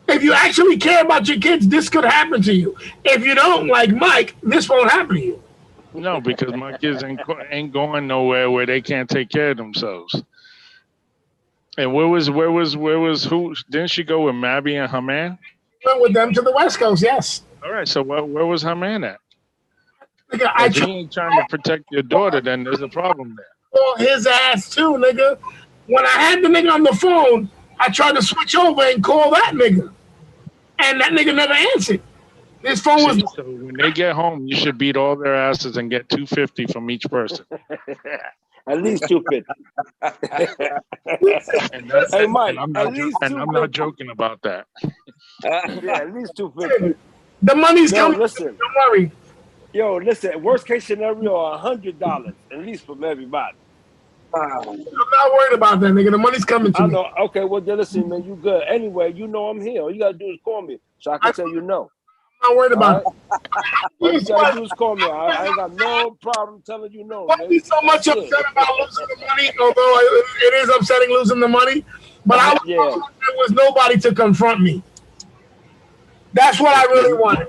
if you actually care about your kids, this could happen to you. If you don't, like Mike, this won't happen to you. No, because my kids ain't going nowhere where they can't take care of themselves. And where was who? Didn't she go with Mabby and her man? Went with them to the West Coast, yes. All right, so where was her man at? Nigga, if he ain't trying to protect your daughter, then there's a problem there. Well, his ass too, nigga. When I had the nigga on the phone, I tried to switch over and call that nigga. And that nigga never answered. This phone was. See, so when they get home, you should beat all their asses and get $250 from each person. At least 250. Hey Mike, at least 250. I'm not joking about that. Yeah, at least 250. The money's coming. Listen. Don't worry. Yo, listen. Worst case scenario, $100 at least from everybody. I'm not worried about that, nigga. The money's coming to me. I know. Okay, well, then listen, man, you good. Anyway, you know I'm here. All you gotta do is call me, so I can tell you no. I'm not worried about it. All you gotta do is call me. I ain't got no problem telling you no. Don't be so much upset about losing the money, although it is upsetting losing the money. But I was there was nobody to confront me. That's what I really wanted.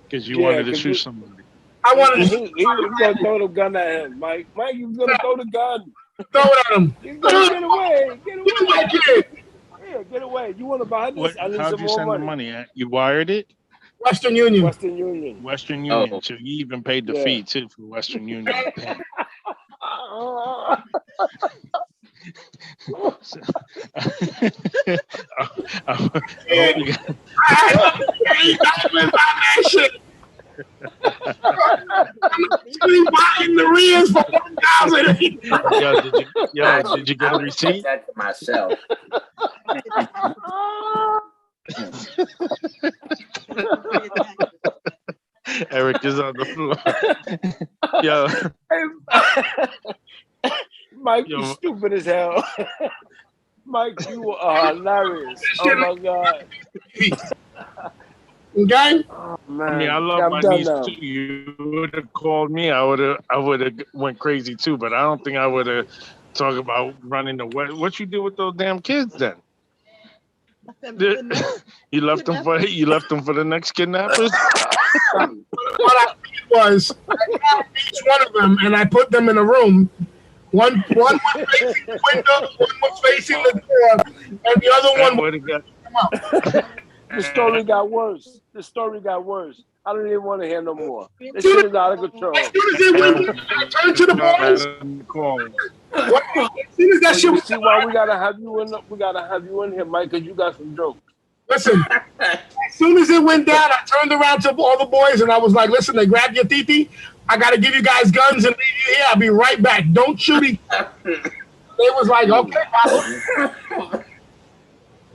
Because you wanted to shoot somebody. I wanted to. He was gonna throw the gun at him, Mike. Mike, you was gonna throw the gun. Throw it at him. He's gonna get away. Get away. Get my kid. Yeah, get away. You want to buy this? I need How'd some you more send money. the money at? You wired it? Western Union. Western Union. Western Union. Oh. So you even paid the fee too for Western Union. In the rears for 1,000. Did you get a receipt? That to myself. Eric is on the floor. Yo. Mike, you stupid as hell. Mike, you are hilarious. Oh my God. Okay. Oh, man. I mean, I love my niece too. You would have called me. I would have went crazy too. But I don't think I would have talked about running away. What you do with those damn kids then? You left them for the next kidnappers. What I did was I grabbed each one of them and I put them in a room. One was facing the window, one was facing the door, and the other one was. The story got worse. I don't even want to hear no more. This shit is out of control. As soon as it went, I turned to the boys. As soon as that shit was. See why we gotta have you in? We gotta have you in here, Mike, because you got some jokes. Listen, as soon as it went down, I turned around to all the boys and I was like, "Listen, they grabbed your titi. I gotta give you guys guns and leave you here. I'll be right back. Don't shoot each other." They was like, "Okay."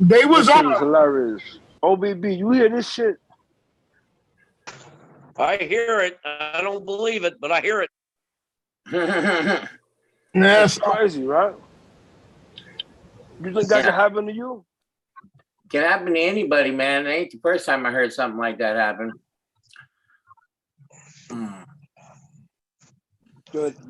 They was on. Hilarious. OBB, you hear this shit? I hear it. I don't believe it, but I hear it. That's crazy, right? You think that could happen to you? Can happen to anybody, man. It ain't the first time I heard something like that happen.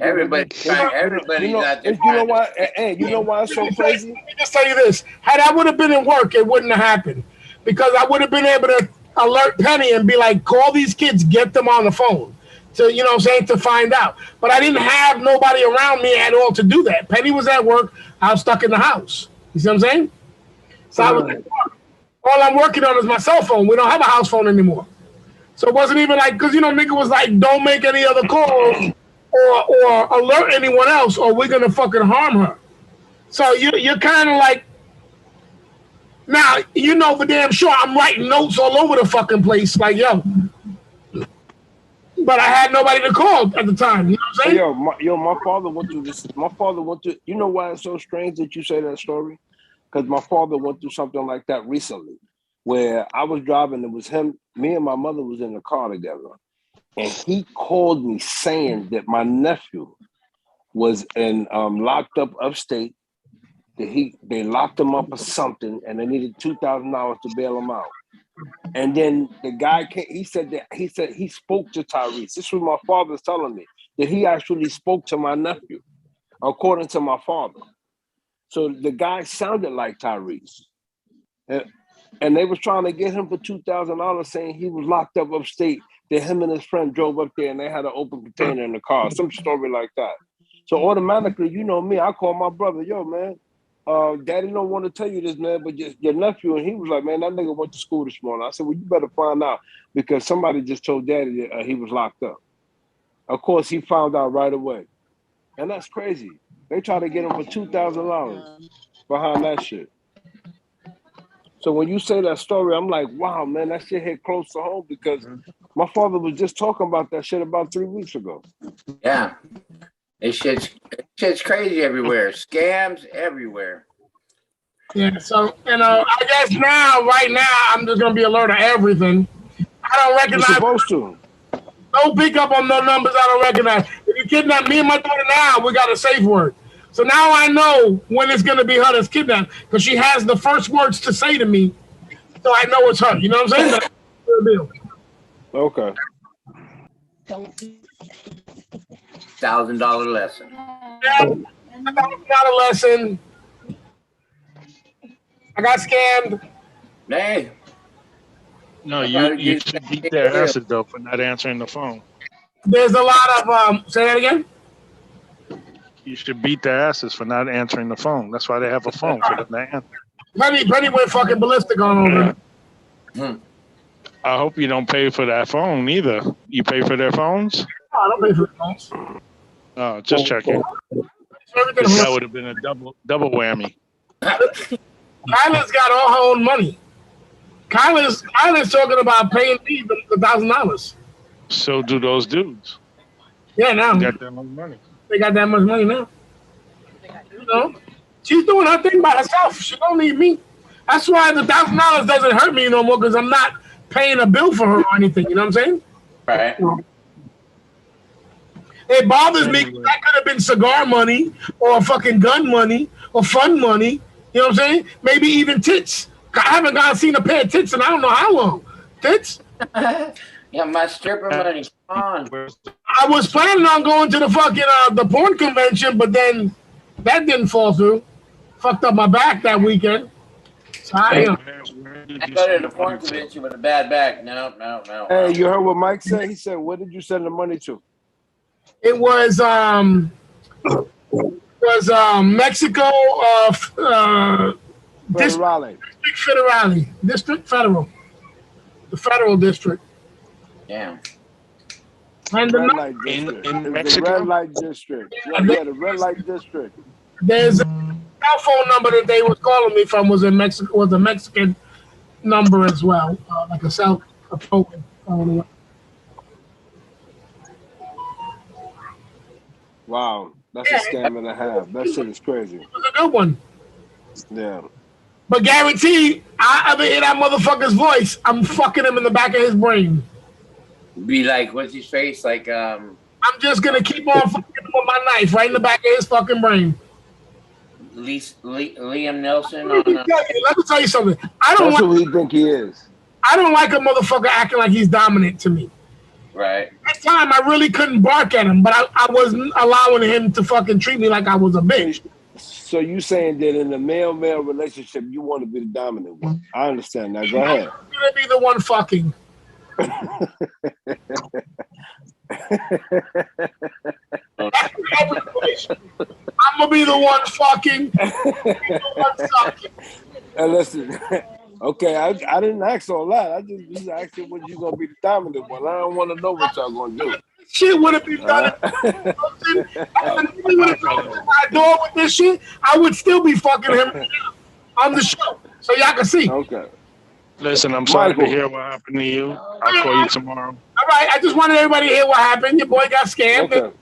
Everybody's got this. You know why? Hey, you know why it's so crazy? Let me just tell you this: had I would have been in work, it wouldn't have happened because I would have been able to alert Penny and be like, "Call these kids, get them on the phone." To, you know what I'm saying, to find out. But I didn't have nobody around me at all to do that. Penny was at work. I was stuck in the house. You see what I'm saying? So I was at work. All I'm working on is my cell phone. We don't have a house phone anymore. So it wasn't even like, because, you know, nigga was like, don't make any other calls or alert anyone else or we're going to fucking harm her. So you're kind of like, now, you know for damn sure I'm writing notes all over the fucking place. Like, yo. But I had nobody to call at the time. You know what I'm saying? My father went through this. My father went through. You know why it's so strange that you say that story? Because my father went through something like that recently, where I was driving. It was him. Me and my mother was in the car together, and he called me saying that my nephew was in locked up upstate. That they locked him up or something, and they needed $2,000 to bail him out. And then the guy came, he said he spoke to Tyrese. This was my father's telling me that he actually spoke to my nephew, according to my father. So the guy sounded like Tyrese. And they was trying to get him for $2,000 saying he was locked up upstate. That him and his friend drove up there and they had an open container in the car. Some story like that. So automatically, you know me, I called my brother, yo, man. Daddy don't want to tell you this, man, but your nephew, and he was like, man, that nigga went to school this morning. I said, well, you better find out because somebody just told Daddy that he was locked up. Of course, he found out right away. And that's crazy. They tried to get him for $2,000 behind that shit. So when you say that story, I'm like, wow, man, that shit hit close to home because my father was just talking about that shit about 3 weeks ago. Yeah. It's shit's crazy everywhere. Scams everywhere. Yeah, so, I guess right now, I'm just going to be alert of everything. I don't You're recognize. supposed to. Don't pick up on no numbers I don't recognize. If you kidnap me and my daughter now, we got a safe word. So now I know when it's going to be her that's kidnapped because she has the first words to say to me. So I know it's her. You know what I'm saying? That's the deal. Okay. $1,000 lesson. Yeah, I got a lesson. I got scammed. Hey. No, you should beat their asses though for not answering the phone. There's a lot of say that again. You should beat their asses for not answering the phone. That's why they have a phone for them to answer. Penny went fucking ballistic on over. I hope you don't pay for that phone either. You pay for their phones? No, I don't pay for the phones. Oh, just checking. That would have been a double whammy. Kyla's got all her own money. Kyla's talking about paying me the $1,000. So do those dudes. Yeah, now They got that much money. They got that much money now. You know, she's doing her thing by herself. She don't need me. That's why the $1,000 doesn't hurt me no more because I'm not paying a bill for her or anything. You know what I'm saying? Right. It bothers me. That could have been cigar money or fucking gun money or fun money. You know what I'm saying? Maybe even tits. I haven't seen a pair of tits in I don't know how long. Tits? Yeah, my stripper money. Come on. I was planning on going to the fucking the porn convention, but then that didn't fall through. Fucked up my back that weekend. So I go to the porn convention with a bad back. No. Hey, you heard what Mike said? He said, "Where did you send the money to?" It was Mexico District Federal. The Federal District. Yeah. And red light district. In Mexico? The red light district. Yeah, the red light district. There's a cell phone number that they was calling me from was in Mexico, was a Mexican number as well, like a phone. Wow, that's a scam and a half. That shit is crazy. It was a good one. Yeah. But guaranteed, I ever hear that motherfucker's voice, I'm fucking him in the back of his brain. Be like, what's his face? Like, I'm just gonna keep on fucking him with my knife right in the back of his fucking brain. Liam Nelson. Let me tell you something. That's who he think he is. I don't like a motherfucker acting like he's dominant to me. Right. That time I really couldn't bark at him, but I wasn't allowing him to fucking treat me like I was a bitch. So you saying that in a male-male relationship, you want to be the dominant one? I understand that. Go ahead. I'm gonna be the one fucking. I'm gonna be the one fucking. And listen, okay, I didn't ask all that. I just asked you when you gonna be the dominant one. I don't want to know what y'all gonna do. Shit would have been done. My door with this shit, I would still be fucking him on the show, so y'all can see. Okay. Listen, I'm sorry to hear what happened to you. I'll call you tomorrow. All right, I just wanted everybody to hear what happened. Your boy got scammed. Okay.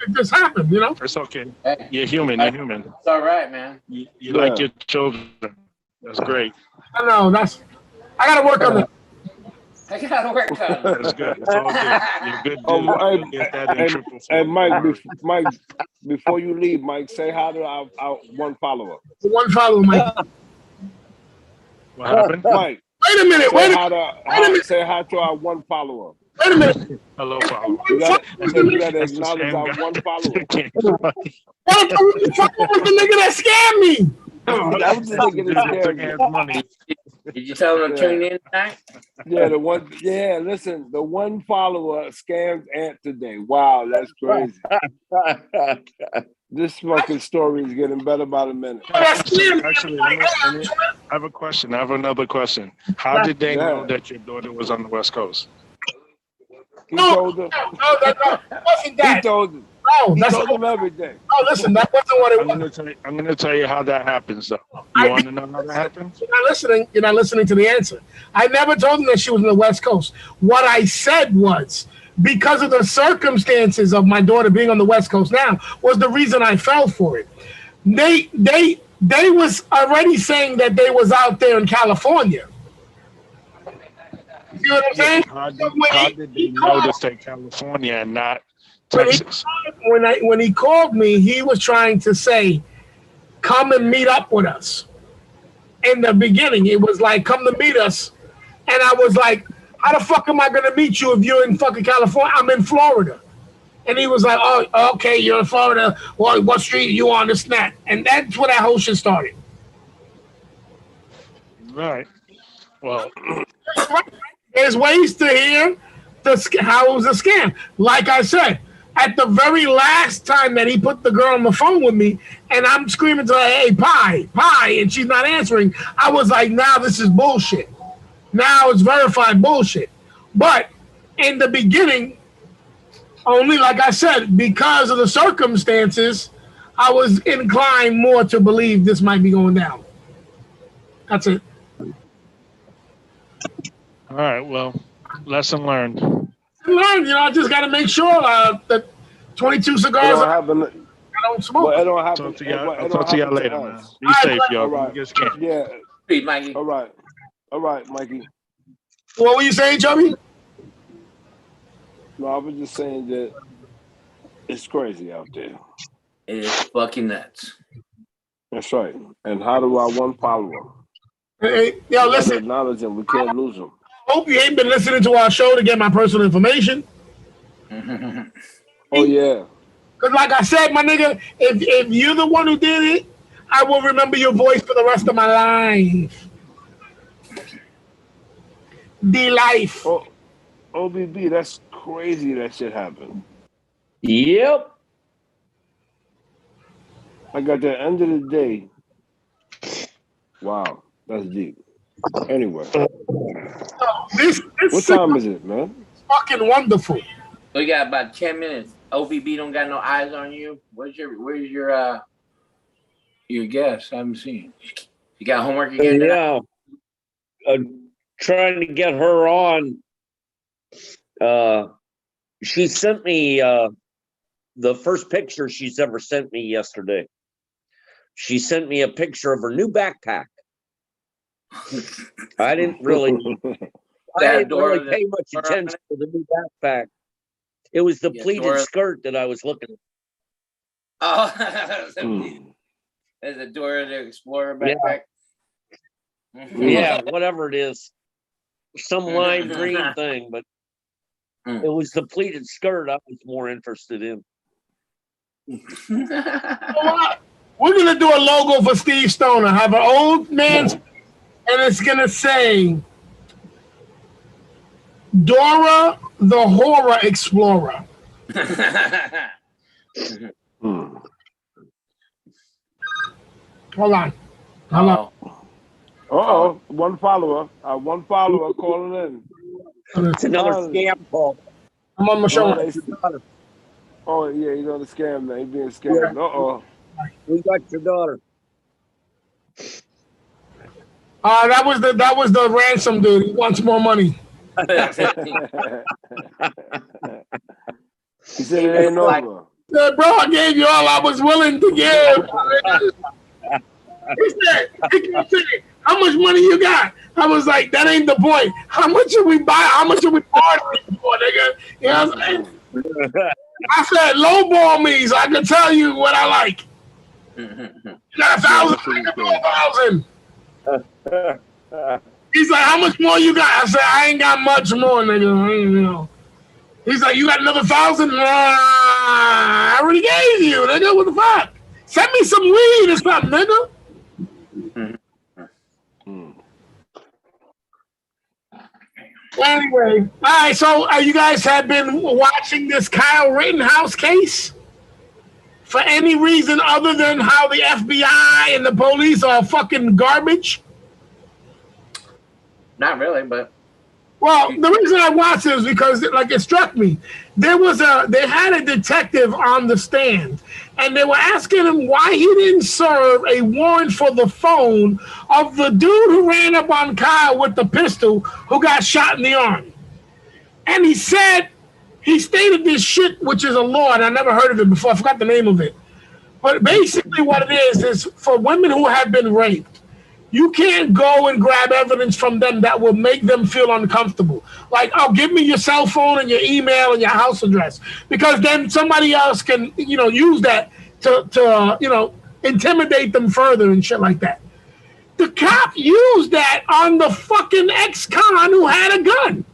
It just happened, you know? It's okay. You're human. You're human. It's all right, man. You like your children. That's great. I know. I got to work on that. I gotta work on it. That's good. It's all good. You're good, dude. Get that in triple four. And Mike, before you leave, Mike, say hi to our one follower. One follower, Mike. What happened? Mike. Wait a minute. Say hi to our one follower. Wait a minute. Hello, follower. You gotta acknowledge our one follower. What was the nigga that scammed me? That was the nigga that scared me. Money. Did you tell them to tune in tonight? Yeah, listen, the one follower scammed Ant today. Wow, that's crazy. This fucking story is getting better by the minute. Actually, I have a question. I have another question. How did they know that your daughter was on the West Coast? He told her. No, wasn't that. He told her. No, He that's told him everything. no. Listen, that wasn't what it was. I'm gonna tell you how that happens, though. You want to know how that happens? You're not listening. You're not listening to the answer. I never told him that she was in the West Coast. What I said was because of the circumstances of my daughter being on the West Coast now was the reason I fell for it. They was already saying that they was out there in California. You see what I'm saying? How did they know to say California and not Texas? When he called me, he was trying to say, "Come and meet up with us." In the beginning, it was like, "Come to meet us," and I was like, "How the fuck am I gonna meet you if you're in fucking California? I'm in Florida." And he was like, "Oh, okay, you're in Florida. Well, what street are you on? This and that." And that's where that whole shit started. Right. Well, There's ways to hear how it was a scam. Like I said, at the very last time that he put the girl on the phone with me, and I'm screaming to her, "Hey, pie," and she's not answering, I was like, "Now this is bullshit. Now it's verified bullshit." But in the beginning, only like I said, because of the circumstances, I was inclined more to believe this might be going down. That's it. all right. Well, lesson learned. Learn, I just got to make sure that 22 It cigars don't I happen. don't smoke. But it don't happen. I'll talk to y'all later, man. Us. Be safe, y'all. All right. Get scammed. Yeah. Hey, Mikey. All right, Mikey. What were you saying, Chubby? No, I was just saying that it's crazy out there. It is fucking nuts. That's right. And how do I one follower? Hey, yo, listen. Acknowledge him. We can't lose him. I hope you ain't been listening to our show to get my personal information. Oh yeah. Because like I said, my nigga, if you're the one who did it, I will remember your voice for the rest of my life. The life. Oh, OBB, that's crazy that shit happened. Yep. Like at the end of the day, wow, that's deep. Anyway, This what time is it, man? fucking wonderful. We got about 10 minutes. OBB don't got no eyes on you. Where's your guest? I haven't seen. You got homework again? Yeah. Trying to get her on. She sent me the first picture she's ever sent me yesterday. She sent me a picture of her new backpack. I didn't really pay much attention to the new backpack. It was the pleated skirt that I was looking at. Oh, there's a Dora the Explorer backpack. Yeah, whatever it is. Some lime green thing, but it was the pleated skirt I was more interested in. You know what? We're going to do a logo for Steve Stoner. Have an old man's, and it's going to say, Dora the Horror Explorer. Hold on. Uh-oh, one follower calling in. It's another scam call. I'm on my show. Oh, yeah, he's on the scam now. He's being scammed. Uh-oh. We got your daughter. That was the ransom dude. He wants more money. He said it ain't over. Said, bro, I gave you all I was willing to give. He said, how much money you got? I was like, that ain't the point. How much should we buy? How much should we barter for, nigga? You know what I'm saying? I said, lowball me so I can tell you what I like. You got 1,000? I can do 1,000. He's like, how much more you got? I said, I ain't got much more, nigga. He's like, you got another 1,000? I already gave you, nigga. What the fuck? Send me some weed or something, nigga. Anyway, all right, so you guys have been watching this Kyle Rittenhouse case for any reason other than how the FBI and the police are fucking garbage? Not really, but Well, the reason I watched it is because, like, it struck me. They had a detective on the stand, and they were asking him why he didn't serve a warrant for the phone of the dude who ran up on Kyle with the pistol who got shot in the arm. And he stated this shit, which is a law, and I never heard of it before. I forgot the name of it. But basically what it is for women who have been raped, you can't go and grab evidence from them that will make them feel uncomfortable. Like, oh, give me your cell phone and your email and your house address. Because then somebody else can, use that to intimidate them further and shit like that. The cop used that on the fucking ex-con who had a gun.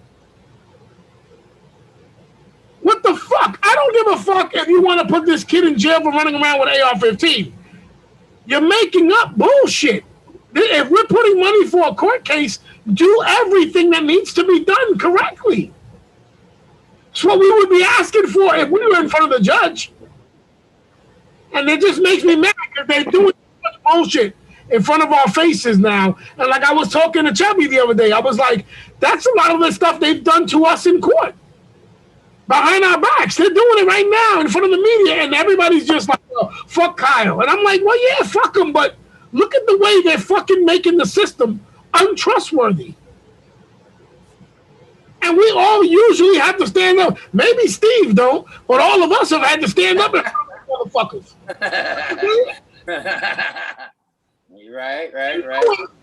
What the fuck? I don't give a fuck if you want to put this kid in jail for running around with AR-15. You're making up bullshit. If we're putting money for a court case, do everything that needs to be done correctly. It's what we would be asking for if we were in front of the judge. And it just makes me mad because they're doing so much bullshit in front of our faces now. And like I was talking to Chubby the other day, I was like, that's a lot of the stuff they've done to us in court. Behind our backs. They're doing it right now in front of the media, and everybody's just like, oh, fuck Kyle. And I'm like, well, yeah, fuck him, but look at the way they're fucking making the system untrustworthy. And we all usually have to stand up. Maybe Steve don't, but all of us have had to stand up in front of motherfuckers. Right.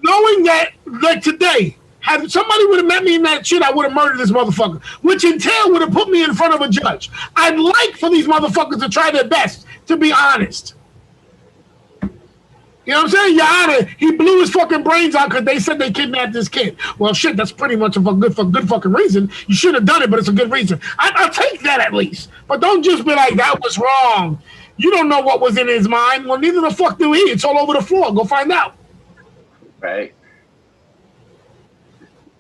Knowing that, like today, had somebody would have met me in that shit, I would have murdered this motherfucker, which in turn would have put me in front of a judge. I'd like for these motherfuckers to try their best to be honest. You know what I'm saying? Your Honor, he blew his fucking brains out because they said they kidnapped this kid. Well, shit, that's pretty much a good fucking reason. You should have done it, but it's a good reason. I'll take that at least. But don't just be like, that was wrong. You don't know what was in his mind. Well, neither the fuck do he. It's all over the floor. Go find out. Right.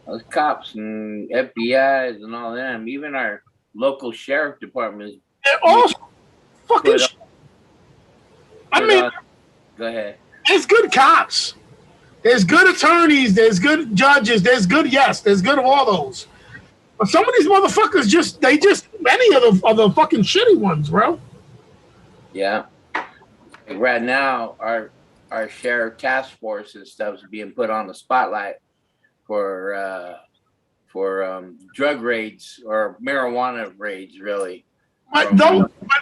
Those cops and FBI's and all them, even our local sheriff departments. They're all fucking shit. Go ahead. There's good cops. There's good attorneys. There's good judges. There's good of all those. But some of these motherfuckers many of the fucking shitty ones, bro. Yeah. Right now, our sheriff task force and stuff is being put on the spotlight for drug raids or marijuana raids, really. But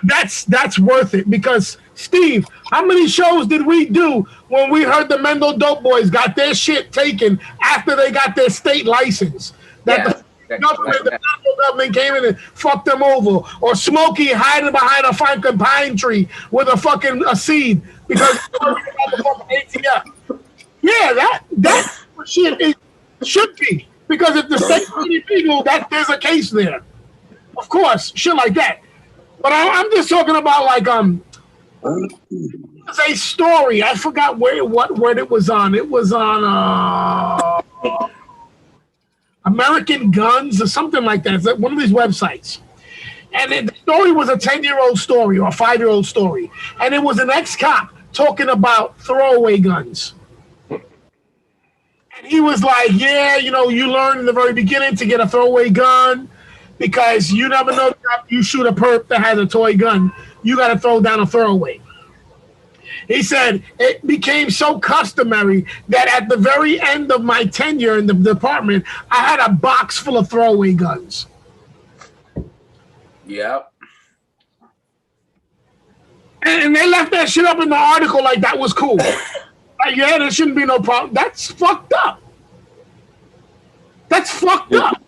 that's worth it because Steve, how many shows did we do when we heard the Mendel Dope Boys got their shit taken after they got their state license? The federal government came in and fucked them over, or Smokey hiding behind a fucking pine tree with a seed because the fucking ATF. Yeah, that shit should be because if the state illegal, that there's a case there. Of course, shit like that. But I'm just talking about like it's a story. I forgot what it was on. It was on American Guns or something like that. It's like one of these websites. And the story was a 10-year-old story or a 5-year-old story. And it was an ex-cop talking about throwaway guns. And he was like, yeah, you learn in the very beginning to get a throwaway gun. Because you never know if you shoot a perp that has a toy gun, you got to throw down a throwaway. He said, it became so customary that at the very end of my tenure in the department, I had a box full of throwaway guns. Yep. And they left that shit up in the article like that was cool. Like, yeah, there shouldn't be no problem. That's fucked up. That's fucked up.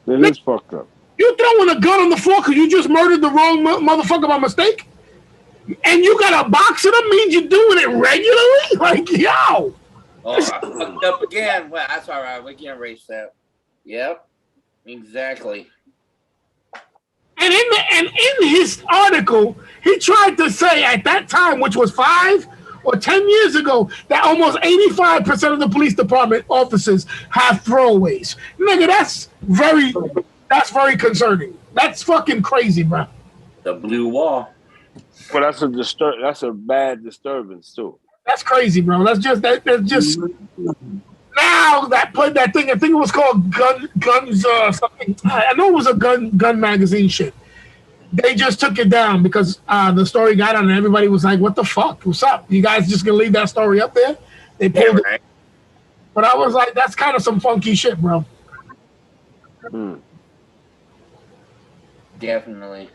It is fucked up. You throwing a gun on the floor because you just murdered the wrong motherfucker by mistake? And you got a box of them means you're doing it regularly? Like, yo. Oh, I fucked up again. Well, that's all right. We can't erase that. Yep. Exactly. And in his article, he tried to say at that time, which was 5 or 10 years ago, that almost 85% of the police department officers have throwaways. Nigga, that's very concerning. That's fucking crazy, bro. The blue wall. But that's a bad disturbance too. That's crazy, bro. That's just now that played that thing. I think it was called Guns something. I know it was a gun magazine shit. They just took it down because the story got on and everybody was like, "What the fuck? What's up? You guys just gonna leave that story up there?" They Yeah, pulled it, right. but I was like, "That's kind of some funky shit, bro." Definitely.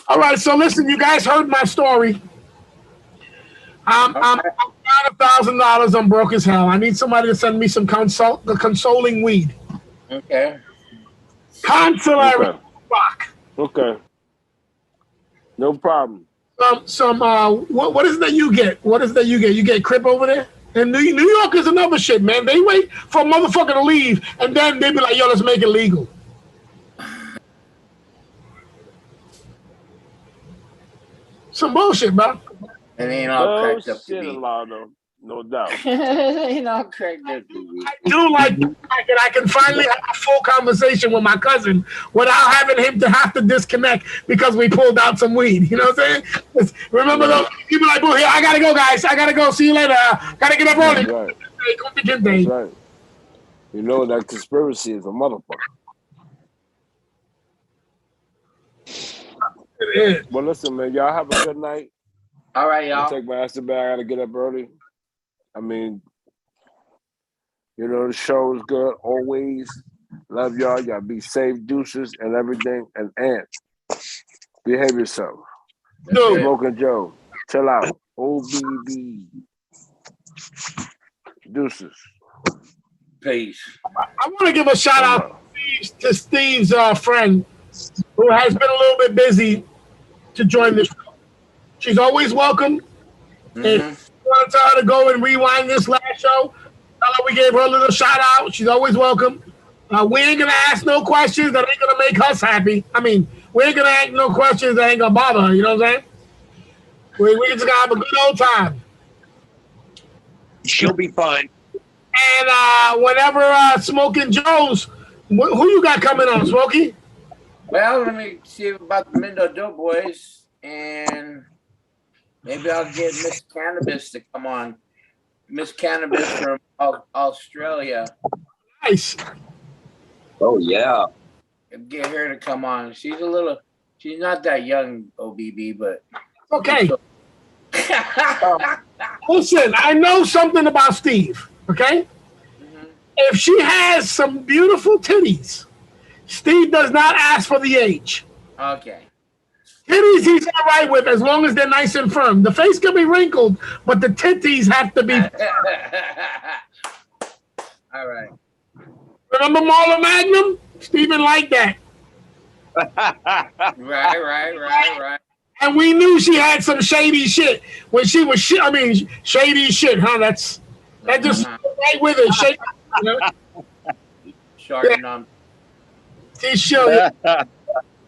All right, so listen, you guys heard my story. I'm Okay. down $1,000. I'm broke as hell. I need somebody to send me some consoling weed. Okay. Consolary Okay. rock. Okay. No problem. What is that you get? What is that you get? You get Crip over there? And New York is another shit, man. They wait for a motherfucker to leave, and then they be like, "Yo, let's make it legal." Some bullshit, bro. It ain't all Oh cracked up to shit, be. Alado. No doubt. It ain't all cracked up to be. I do like the fact that I can finally have a full conversation with my cousin without having him to have to disconnect because we pulled out some weed. You know what I'm saying? Remember those people like, "Boo, here, I gotta go, guys. I gotta go. See you later. Gotta get up That's early." right. That's right. You know that conspiracy is a motherfucker. Well, listen, man. Y'all have a good night. All right, I'll y'all. take my ass to bed. I gotta get up early. I mean, you know, the show is good always. Love y'all. Y'all be safe, deuces, and everything. And Ant, behave yourself. Dude, Smoking Joe, chill out. OBB, deuces. Peace. I want to give a shout One out love. to Steve's friend who has been a little bit busy to join this show. She's always welcome. If you want to tell her to go and rewind this last show, tell her we gave her a little shout out. She's always welcome. We ain't gonna ask no questions that ain't gonna make us happy. I mean, we ain't gonna ask no questions that ain't gonna bother her. You know what I'm saying? We just gonna have a good old time. She'll be fine. And whenever Smoking Joe's, who you got coming on, Smokey? Well, let me see about the Mendo Doughboys, and maybe I'll get Miss Cannabis to come on. Miss Cannabis from Australia. Nice. Oh yeah. Get her to come on. She's not that young, OBB, but Okay. Listen, I know something about Steve. Okay. If she has some beautiful titties, Steve does not ask for the age. Okay. Titties he's all right with as long as they're nice and firm. The face can be wrinkled, but the titties have to be. All right. Remember Marla Magnum? Steven liked that. Right. And we knew she had some shady shit when she was shit. I mean, shady shit, huh? That just right with her. Shady, you know? Sharting on. She's sure.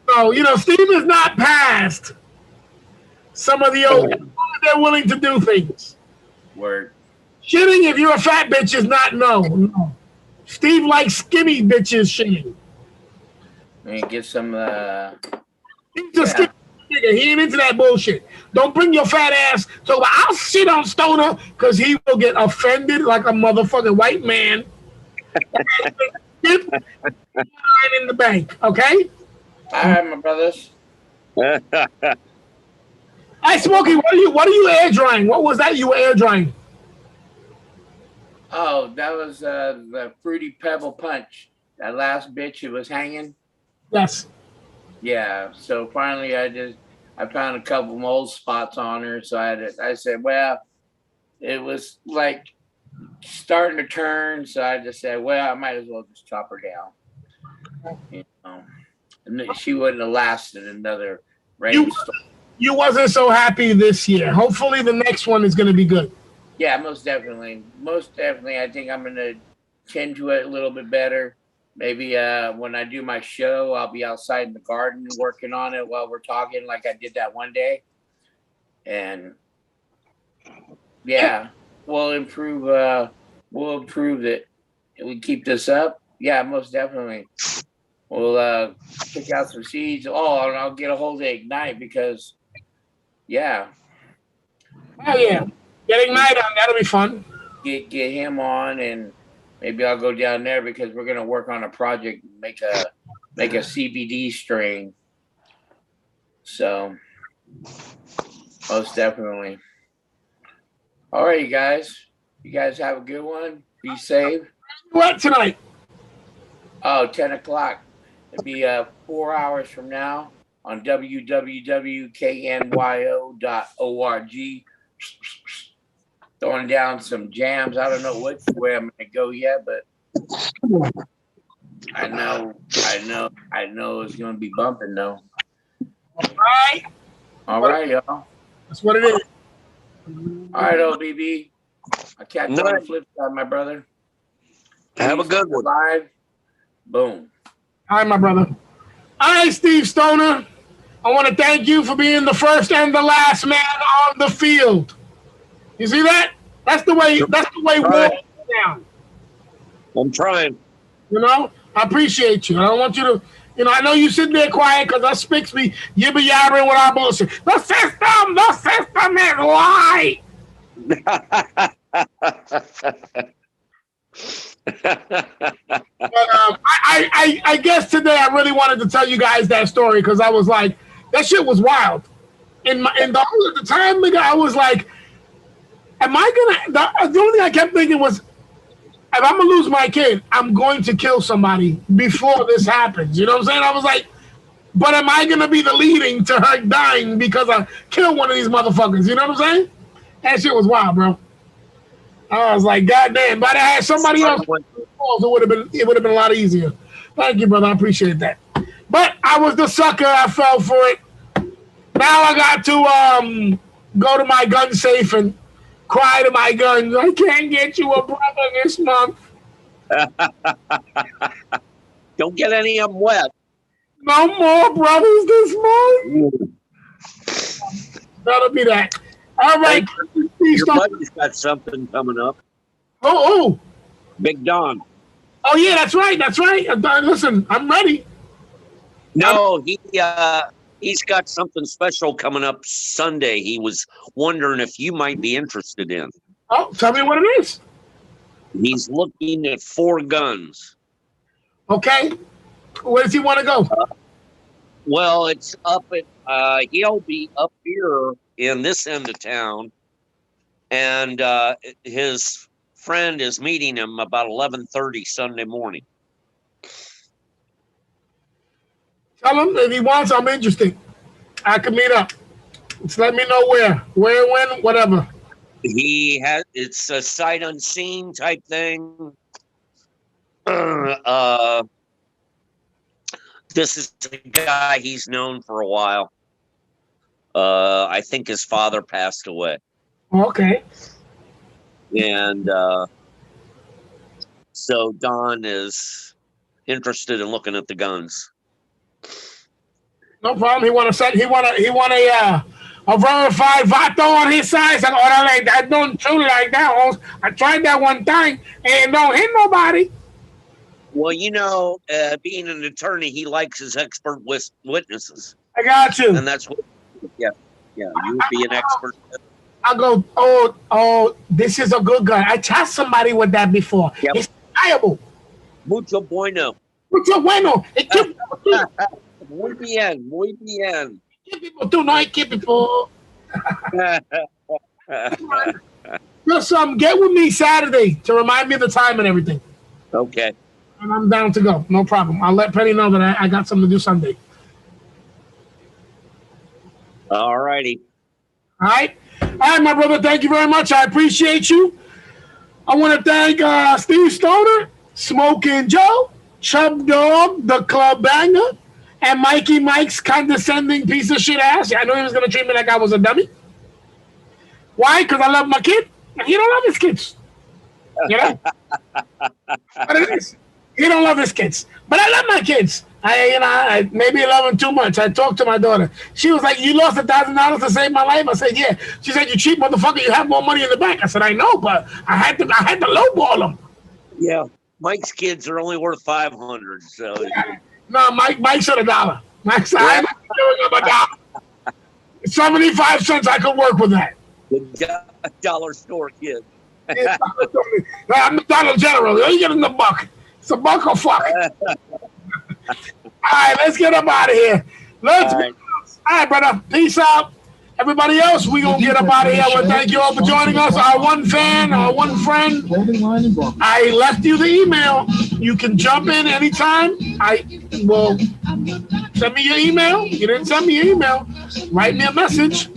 So, you know, Steve is not past some of the old. They're willing to do things. Word. Shitting if you're a fat bitch is not no. Steve likes skinny bitches shitting. And get some. He's a skinny nigga. He ain't into that bullshit. Don't bring your fat ass to. I'll shit on Stoner because he will get offended like a motherfucking white man. In the bank, okay? All right, my brothers. Hey, Smokey, what are you air drying? What was that you were air drying? Oh, that was the Fruity Pebble Punch. That last bitch who was hanging. Yes. Yeah. So finally, I found a couple mold spots on her. So I said, well, it was like starting to turn. So I just said, well, I might as well just chop her down. You know, and she wouldn't have lasted another rainstorm. You wasn't so happy this year. Hopefully, the next one is going to be good. Yeah, most definitely. Most definitely. I think I'm going to tend to it a little bit better. Maybe when I do my show, I'll be outside in the garden working on it while we're talking, like I did that one day. And yeah, we'll improve that. If we keep this up, yeah, most definitely. We'll pick out some seeds. Oh, and I'll get a hold of Ignite because, yeah. Oh, yeah. Get Ignite on. That'll be fun. Get him on and maybe I'll go down there because we're gonna work on a project, make a CBD strain. So most definitely. All right, you guys. You guys have a good one. Be safe. What tonight? Oh, 10 o'clock. It'll be 4 hours from now on www.knyo.org. Throwing down some jams. I don't know which way I'm gonna go yet, but I know it's gonna be bumping though. All right, y'all. That's what it is. All right, OBB. I'll catch you on the flip side, my brother. Have a good one. Live. Boom. All right, my brother. All right, Steve Stoner. I want to thank you for being the first and the last man on the field. You see that? That's the way war goes down. I'm trying. You know, I appreciate you. I don't want you to, I know you sit there quiet because us Spicks be yibber yabbering with our bullshit. The system is right. But I guess today I really wanted to tell you guys that story because I was like, that shit was wild. And the whole of the time, nigga, I was like, am I gonna? The only thing I kept thinking was, if I'm gonna lose my kid, I'm going to kill somebody before this happens. You know what I'm saying? I was like, but am I gonna be the leading to her dying because I killed one of these motherfuckers? You know what I'm saying? That shit was wild, bro. I was like, God damn, but I had somebody else, it would have been a lot easier. Thank you, brother. I appreciate that. But I was the sucker. I fell for it. Now I got to go to my gun safe and cry to my guns. I can't get you a brother this month. Don't get any of them wet. No more brothers this month. That'll be that. All right. Your buddy's got something coming up. Oh. Big Don. Oh, yeah, that's right. Listen, I'm ready. No, he's got something special coming up Sunday. He was wondering if you might be interested in. Oh, tell me what it is. He's looking at 4 guns. Okay. Where does he want to go? Well, it's up at, he'll be up here in this end of town, and his friend is meeting him about 11:30 Sunday morning. Tell him if he wants, I'm interested. I can meet up. Just let me know where, when, whatever. It's a sight unseen type thing. This is a guy he's known for a while. I think his father passed away. Okay. And so Don is interested in looking at the guns. No problem. He want a verified Vato on his side. So, I don't shoot like that. I tried that one time and don't hit nobody. Well, being an attorney, he likes his expert witnesses. I got you. And that's what, you would be an expert. I go, oh, this is a good gun. I shot somebody with that before. Yep. It's viable. Mucho bueno. Mucho bueno. Muy bien, muy bien. People too, no hay que people. Just get with me Saturday to remind me of the time and everything. Okay. And I'm down to go. No problem. I'll let Penny know that I got something to do Sunday. All righty. All right, my brother. Thank you very much. I appreciate you. I want to thank Steve Stoner, Smoking Joe, Chub Dog, the Club Banger, and Mikey Mike's condescending piece of shit ass. I know he was going to treat me like I was a dummy. Why? Because I love my kid. He don't love his kids. You know? But it is. He don't love his kids. But I love my kids. I maybe love them too much. I talked to my daughter. She was like, you lost $1,000 to save my life? I said, yeah. She said, you cheap motherfucker, you have more money in the bank. I said, I know, but I had to lowball them. Yeah. Mike's kids are only worth $500. So no, Mike's at $1. Mike's I'm giving him $1. 75 cents, I could work with that. The dollar store kid. Yeah, I'm the Donald General. You get in the buck. It's a buck or fuck. All right, let's get up out of here. All right, brother. Peace out. Everybody else, we gonna get up out of here. I want to thank you all for joining us. Our one fan, our one friend. I left you the email. You can jump in anytime. Send me your email. You didn't send me your email. Write me a message.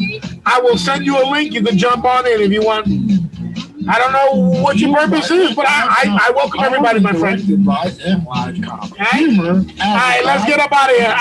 I will send you a link. You can jump on in if you want. I don't know what your purpose is, but I welcome everybody, my friend. All right, let's get up out of here.